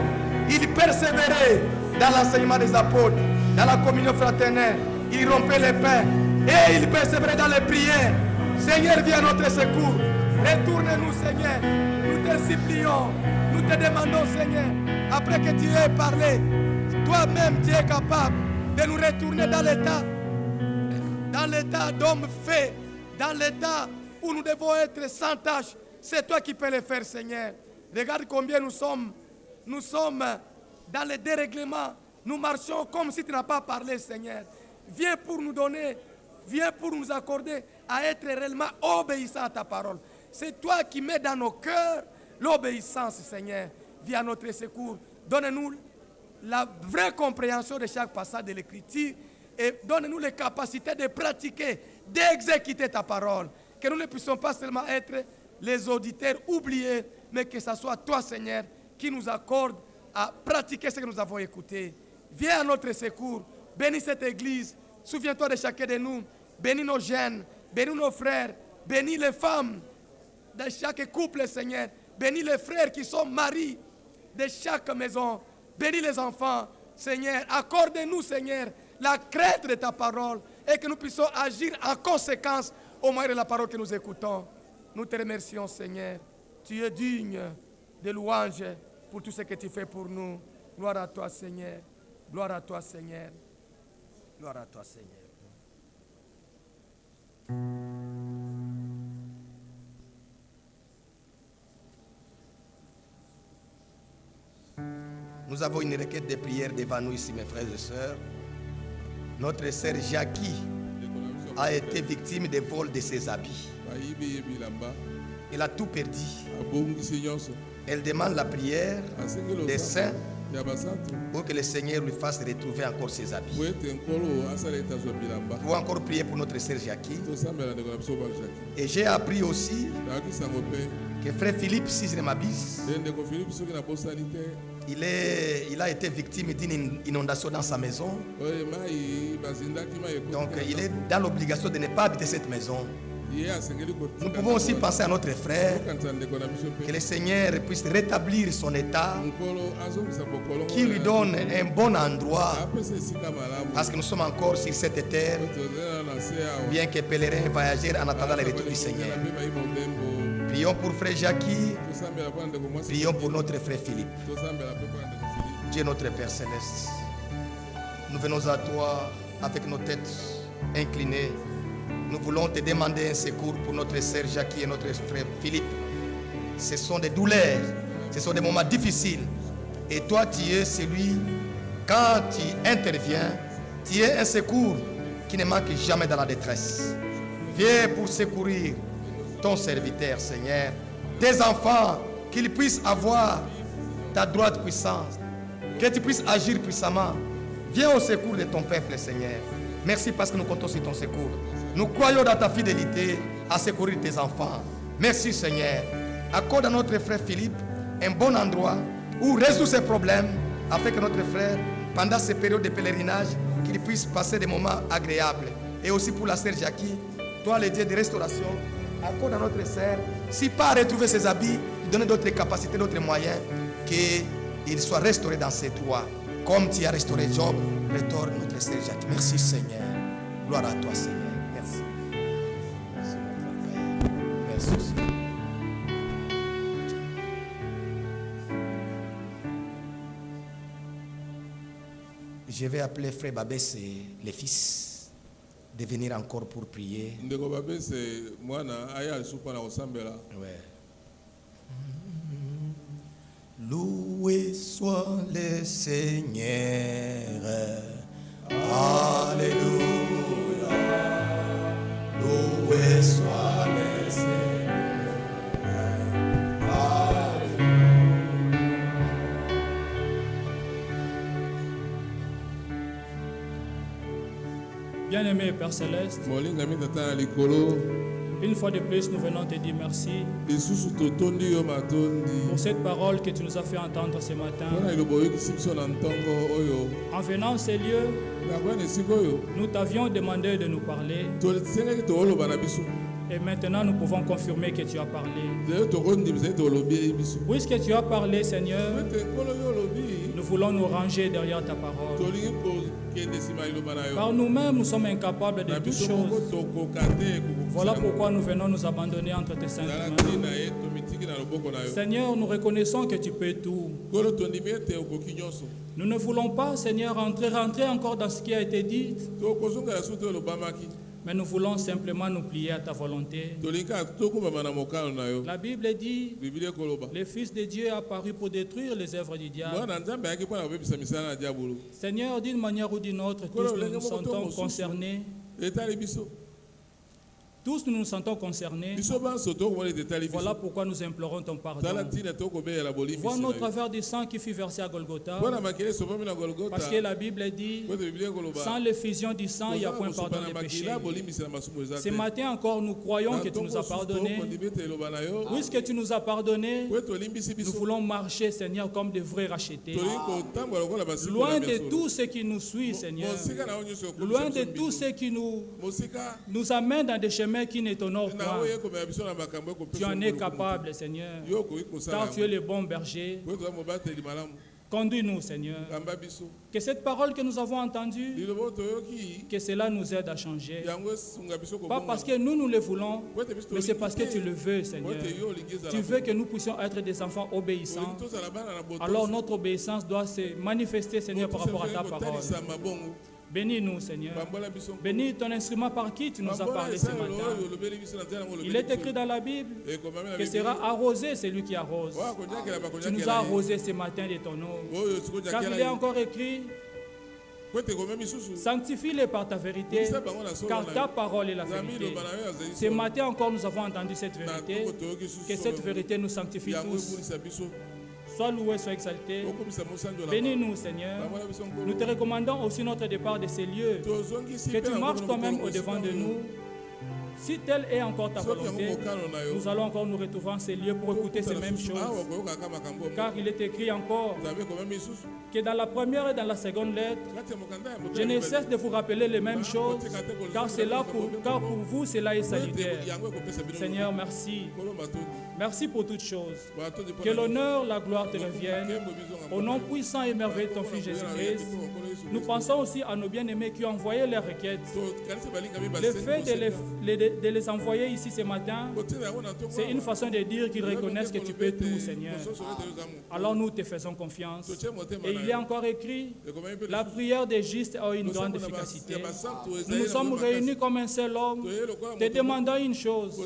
Ils persévéraient dans l'enseignement des apôtres, dans la communion fraternelle. Ils rompaient les pains et ils persévéraient dans les prières. Seigneur, viens à notre secours. Retourne-nous, Seigneur. Nous te supplions. Nous te demandons, Seigneur, après que tu aies parlé, toi-même tu es capable de nous retourner dans l'état d'homme fait, dans l'état où nous devons être sans tâche. C'est toi qui peux le faire, Seigneur. Regarde combien nous sommes dans le dérèglement. Nous marchons comme si tu n'as pas parlé, Seigneur. Viens pour nous donner, viens pour nous accorder à être réellement obéissants à ta parole. C'est toi qui mets dans nos cœurs l'obéissance, Seigneur. Viens à notre secours. Donne-nous la vraie compréhension de chaque passage de l'Écriture et donne-nous les capacités de pratiquer, d'exécuter ta parole. Que nous ne puissions pas seulement être les auditeurs oubliés, mais que ce soit toi, Seigneur, qui nous accorde à pratiquer ce que nous avons écouté. Viens à notre secours. Bénis cette église. Souviens-toi de chacun de nous. Bénis nos jeunes. Bénis nos frères. Bénis les femmes de chaque couple, Seigneur. Bénis les frères qui sont maris de chaque maison. Bénis les enfants, Seigneur. Accorde-nous, Seigneur, la crainte de ta parole et que nous puissions agir en conséquence au moyen de la parole que nous écoutons. Nous te remercions, Seigneur. Tu es digne de louange pour tout ce que tu fais pour nous. Gloire à toi, Seigneur. Gloire à toi, Seigneur. Gloire à toi, Seigneur. Nous avons une requête de prière devant nous ici, mes frères et sœurs. Notre sœur Jackie a été victime de vol de ses habits. Elle a tout perdu. Elle demande la prière des saints pour que le Seigneur lui fasse retrouver encore ses habits. Nous pouvons encore prier pour notre sœur Jackie. Et j'ai appris aussi que frère Philippe Cisnemabis, il a été victime d'une inondation dans sa maison. Donc il est dans l'obligation de ne pas habiter cette maison. Nous pouvons aussi penser à notre frère, que le Seigneur puisse rétablir son état, qu'il lui donne un bon endroit, parce que nous sommes encore sur cette terre, bien que pèlerins voyageurs en attendant le retour du Seigneur. Prions pour frère Jackie, prions pour notre frère Philippe. Dieu notre Père Céleste, nous venons à toi avec nos têtes inclinées. Nous voulons te demander un secours pour notre sœur Jackie et notre frère Philippe. Ce sont des douleurs, ce sont des moments difficiles. Et toi, tu es celui, quand tu interviens, tu es un secours qui ne manque jamais dans la détresse. Viens pour secourir ton serviteur, Seigneur. Tes enfants, qu'ils puissent avoir ta droite puissance, que tu puisses agir puissamment. Viens au secours de ton peuple, Seigneur. Merci parce que nous comptons sur ton secours. Nous croyons dans ta fidélité à secourir tes enfants. Merci, Seigneur. Accorde à notre frère Philippe un bon endroit où résoudre ses problèmes afin que notre frère, pendant ces périodes de pèlerinage, qu'il puisse passer des moments agréables. Et aussi pour la sœur Jackie, toi, le Dieu de restauration, accorde à notre sœur, si pas à retrouver ses habits, lui donner d'autres capacités, d'autres moyens, que il soit restauré dans ses droits. Comme tu as restauré Job, restaure notre sœur Jacques. Merci Seigneur. Gloire à toi Seigneur. Merci. Merci notre Père. Merci Seigneur. Je vais appeler Frère Babès et les fils de venir encore pour prier. Ouais. Loué soit le Seigneur. Alléluia. Loué soit le Seigneur. Alléluia. Bien-aimé Père Céleste, une fois de plus, nous venons te dire merci pour cette parole que tu nous as fait entendre ce matin. En venant en ces lieux, nous t'avions demandé de nous parler. Et maintenant, nous pouvons confirmer que tu as parlé. Puisque tu as parlé, Seigneur, nous voulons nous ranger derrière ta parole. Par nous-mêmes, nous sommes incapables de toutes choses. Voilà pourquoi nous venons nous abandonner entre tes saintes mains. Seigneur, nous reconnaissons que tu peux tout. Nous ne voulons pas, Seigneur, rentrer encore dans ce qui a été dit. Mais nous voulons simplement nous plier à ta volonté. La Bible dit, le Fils de Dieu est apparu pour détruire les œuvres du diable. Seigneur, d'une manière ou d'une autre, tous nous nous sentons concernés. Tous nous nous sentons concernés. Voilà pourquoi nous implorons ton pardon. Vois notre travers du sang qui fut versé à Golgotha. Parce que la Bible dit, sans l'effusion du sang, il n'y a point pardon des péchés. Ce matin encore, nous croyons que tu nous as pardonné. Puisque tu nous as pardonné, nous voulons marcher, Seigneur, comme des vrais rachetés. Loin de tout ce qui nous suit, Seigneur. Loin de tout ce qui nous amène dans des chemins qui ne t'honorent pas. Tu en es capable, Seigneur, car tu es le bon berger. Conduis-nous, Seigneur. Que cette parole que nous avons entendue, que cela nous aide à changer. Pas parce que nous le voulons, mais c'est parce que tu le veux, Seigneur. Tu veux que nous puissions être des enfants obéissants. Alors notre obéissance doit se manifester, Seigneur, par rapport à ta parole. Bénis-nous, Seigneur. Bénis ton instrument par qui tu nous as parlé ce matin. Il est écrit dans la Bible que sera arrosé celui qui arrose. Tu nous as arrosé ce matin de ton eau. Car il est encore écrit, sanctifie-les par ta vérité, car ta parole est la vérité. Ce matin encore, nous avons entendu cette vérité. Que cette vérité nous sanctifie tous. Sois loué, sois exalté. Bénis-nous, Seigneur. Nous te recommandons aussi notre départ de ces lieux. Que tu marches toi-même au-devant de nous. Si telle est encore ta volonté, nous allons encore nous retrouver en ces lieux pour écouter ces mêmes choses. Car il est écrit encore que dans la première et dans la seconde lettre, je ne cesse de vous rappeler les mêmes choses, car pour vous, cela est salutaire. Seigneur, merci. Merci pour toutes choses. Que l'honneur, la gloire te reviennent. Au nom puissant et merveilleux de ton Fils Jésus-Christ, nous pensons aussi à nos bien-aimés qui ont envoyé leurs requêtes. Le fait de les envoyer ici ce matin, c'est une façon de dire qu'ils reconnaissent que tu peux tout, Seigneur. Alors nous te faisons confiance. Et il est encore écrit, la prière des justes a une grande efficacité. Nous nous sommes réunis comme un seul homme, te demandant une chose.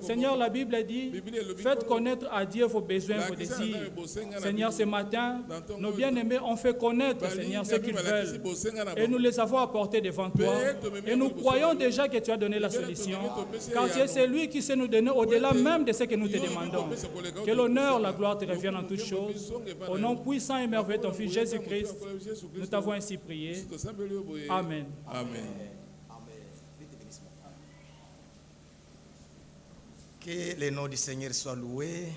Seigneur, la Bible dit, faites connaître à Dieu vos besoins, vos désirs. Seigneur, ce matin, nos bien-aimés ont fait connaître, Seigneur, ce qu'ils veulent. Et nous les avons apportés devant toi. Et nous croyons déjà que tu as donné la solution. Car c'est celui qui sait nous donner au-delà même de ce que nous te demandons. Que l'honneur, la gloire te reviennent en toutes choses. Au nom puissant et merveilleux de ton Fils Jésus-Christ, nous t'avons ainsi prié. Amen. Amen. Que le nom du Seigneur soit loué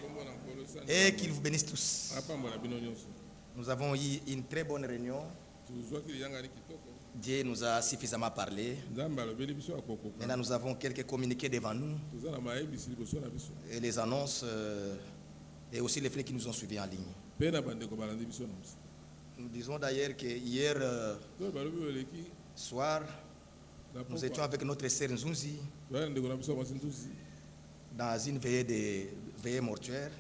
et qu'il vous bénisse tous. Nous avons eu une très bonne réunion. Dieu nous a suffisamment parlé. Maintenant, nous avons quelques communiqués devant nous. Et les annonces et aussi les frères qui nous ont suivis en ligne. Nous disons d'ailleurs que hier soir, nous étions avec notre sœur Nzunzi dans une veillée mortuaire.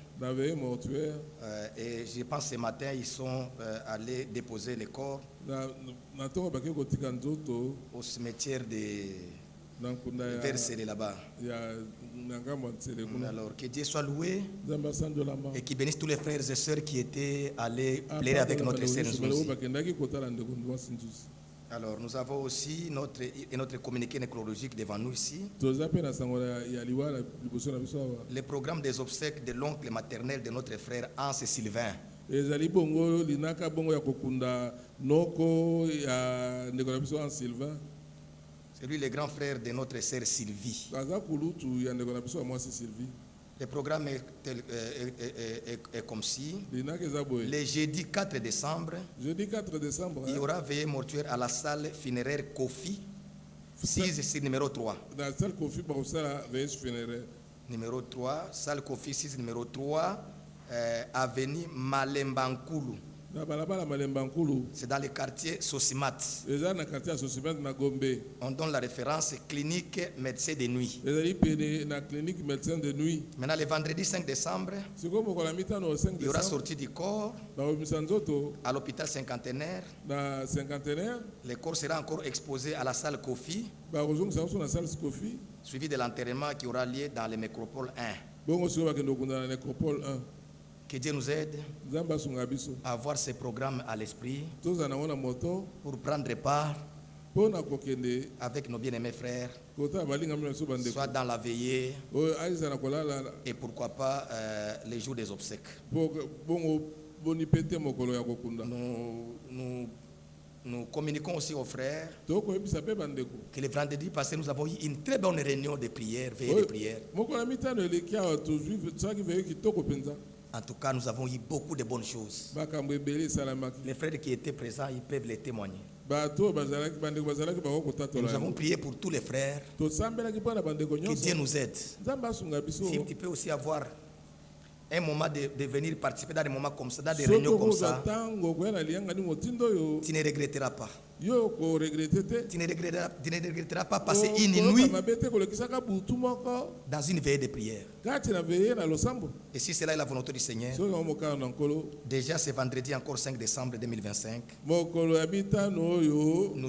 Et je pense que ce matin, ils sont allés déposer les corps au cimetière de Verset là-bas. Alors que Dieu soit loué et qu'il bénisse tous les frères et sœurs qui étaient allés plaider avec notre sœur Nzunzi. Alors nous avons aussi notre communiqué nécrologique devant nous ici. Le programme des obsèques de l'oncle maternel de notre frère Hans Sylvain. C'est lui le grand frère de notre sœur Sylvie. Le programme est comme si, le jeudi 4 décembre, il y aura veillée mortuaire à la salle funéraire Kofi, 6 c'est numéro 3. Numéro 3, salle Kofi 6 numéro 3, avenue Malembankulu. C'est dans le quartier Sosimat. On donne la référence clinique médecin de nuit. Maintenant, le vendredi 5 décembre, il y aura sortie du corps à l'hôpital cinquantenaire. Le corps sera encore exposé à la salle Kofi, suivi de l'enterrement qui aura lieu dans le Nécropole 1. Que Dieu nous aide à avoir ces programmes à l'esprit pour prendre part avec nos bien-aimés frères, soit dans la veillée et pourquoi pas les jours des obsèques. Nous communiquons aussi aux frères que le vendredi passé, nous avons eu une très bonne réunion de prière, veillée de prière. En tout cas, nous avons eu beaucoup de bonnes choses. Les frères qui étaient présents, ils peuvent les témoigner. Et nous avons prié pour tous les frères. Que Dieu nous aide. Si tu peux aussi avoir un moment de venir participer dans des moments comme ça, dans des réunions comme ça, tu ne regretteras pas. Tu ne regretteras pas passer une nuit dans une veillée de prière. Et si cela est la volonté du Seigneur, déjà ce vendredi encore 5 décembre 2025, nous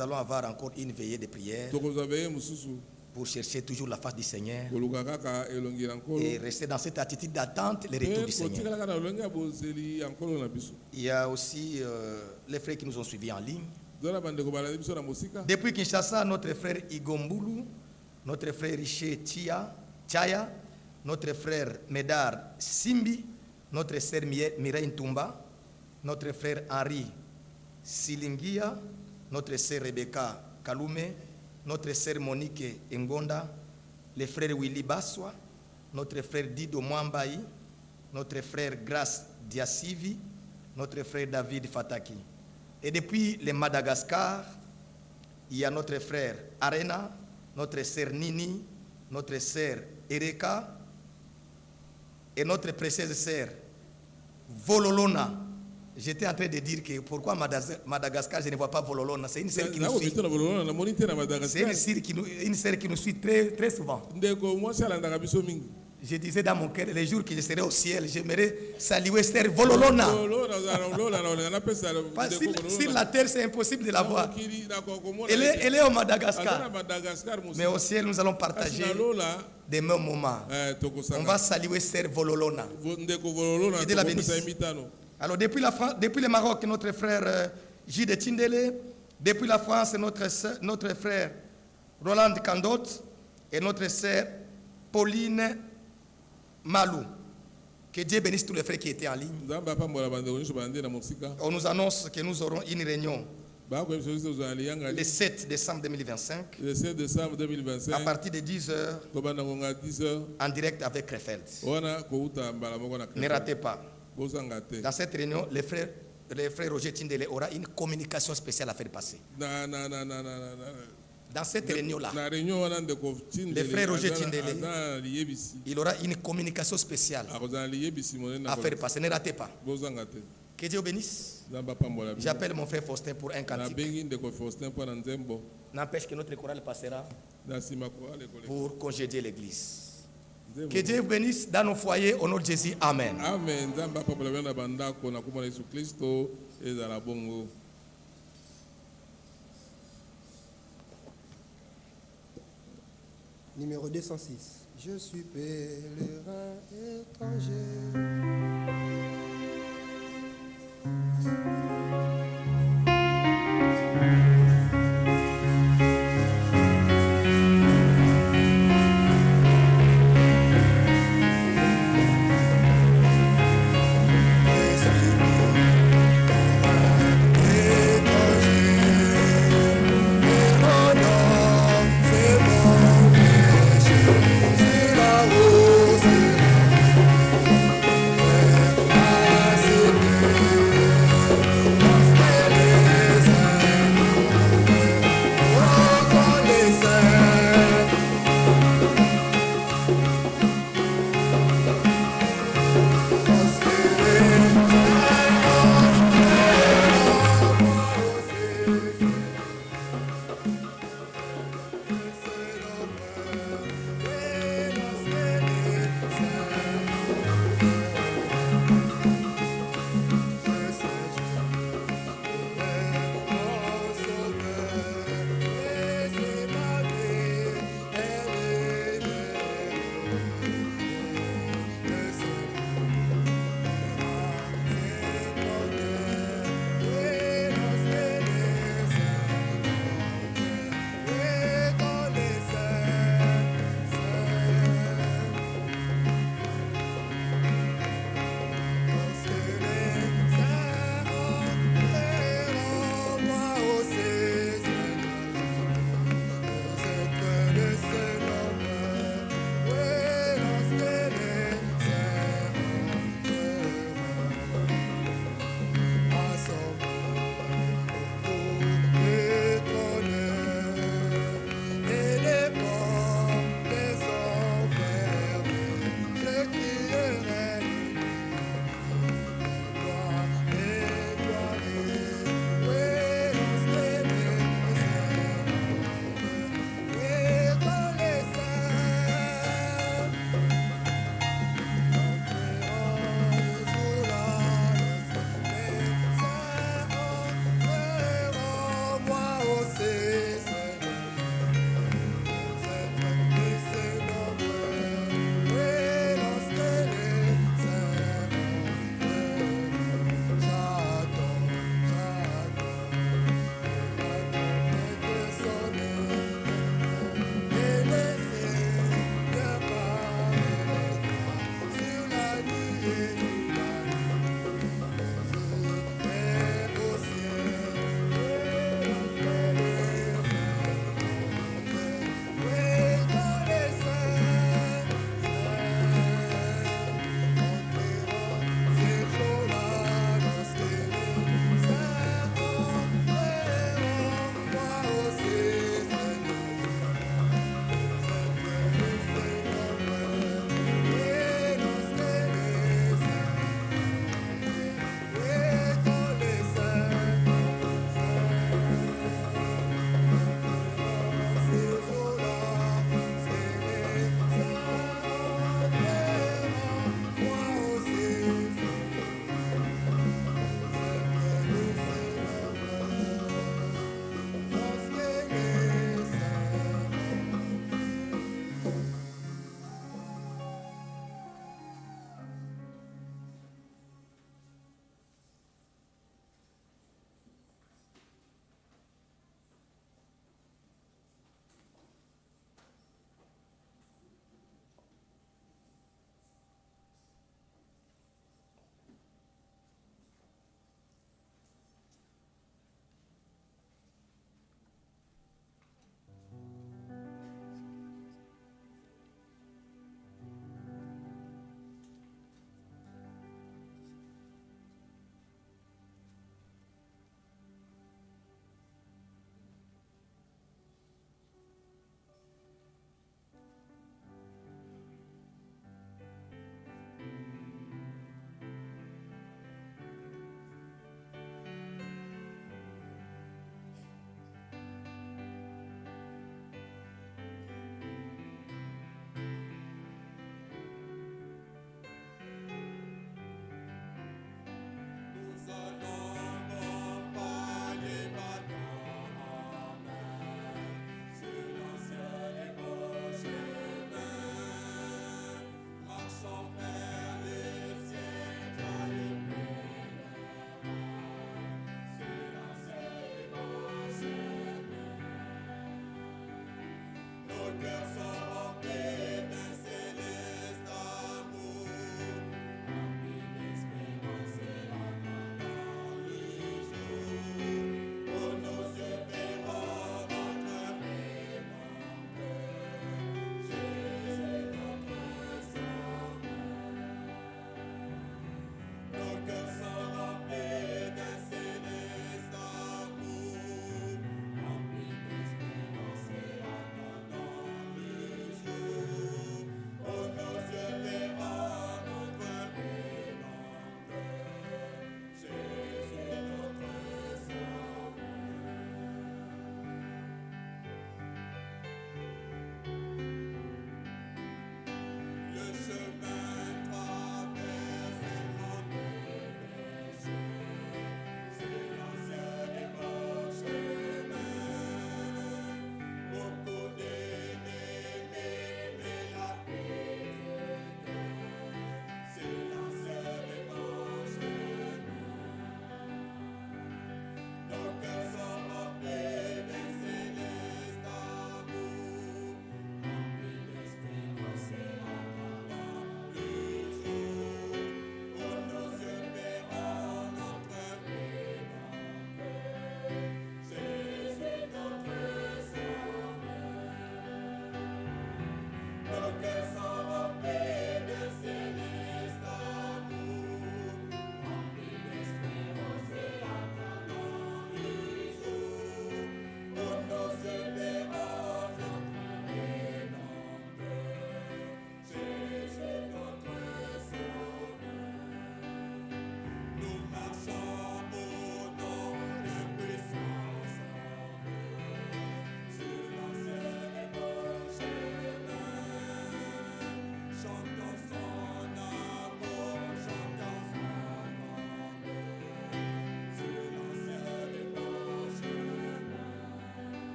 allons avoir encore une veillée de prière pour chercher toujours la face du Seigneur et rester dans cette attitude d'attente le retour du Seigneur. Il y a aussi les frères qui nous ont suivis en ligne. Depuis Kinshasa, notre frère Igombulu, notre frère Riché Tchaya, notre frère Medar Simbi, notre sœur Mireille Ntumba, notre frère Henri Silingia, notre sœur Rebecca Kalume, notre sœur Monique Ngonda, le frère Willy Baswa, notre frère Dido Mwambaï, notre frère Grace Diasivi, notre frère David Fataki. Et depuis le Madagascar, il y a notre frère Arena, notre sœur Nini, notre sœur Ereka et notre précieuse sœur Vololona. J'étais en train de dire que pourquoi Madagascar, je ne vois pas Vololona. C'est une sœur qui nous suit. C'est une sœur qui nous suit très, très souvent. Je disais dans mon cœur, les jours que je serai au ciel, j'aimerais saluer Sœur Vololona. Sur la terre, c'est impossible de la voir. Elle est au Madagascar. Mais au ciel, nous allons partager des mêmes moments. On va saluer Sœur Vololona. Que Dieu la bénisse. Alors, depuis le Maroc, notre frère J. de Tindele. Depuis la France, notre frère Roland Kandot. Et notre sœur Pauline Malou. Que Dieu bénisse tous les frères qui étaient en ligne. On nous annonce que nous aurons une réunion le 7 décembre 2025. À partir de 10h. En direct avec Krefeld. Ne ratez pas. Dans cette réunion, le frère Roger Tindele aura une communication spéciale à faire passer. Dans cette réunion-là, le frère Roger Tindele, il aura une communication spéciale à faire passer. Ne ratez pas. Que Dieu bénisse. J'appelle mon frère Faustin pour un cantique. N'empêche que notre chorale passera pour congédier l'église. Que Dieu vous bénisse dans nos foyers au nom de Jésus. Amen. Amen. Numéro 206. Je suis pèlerin étranger.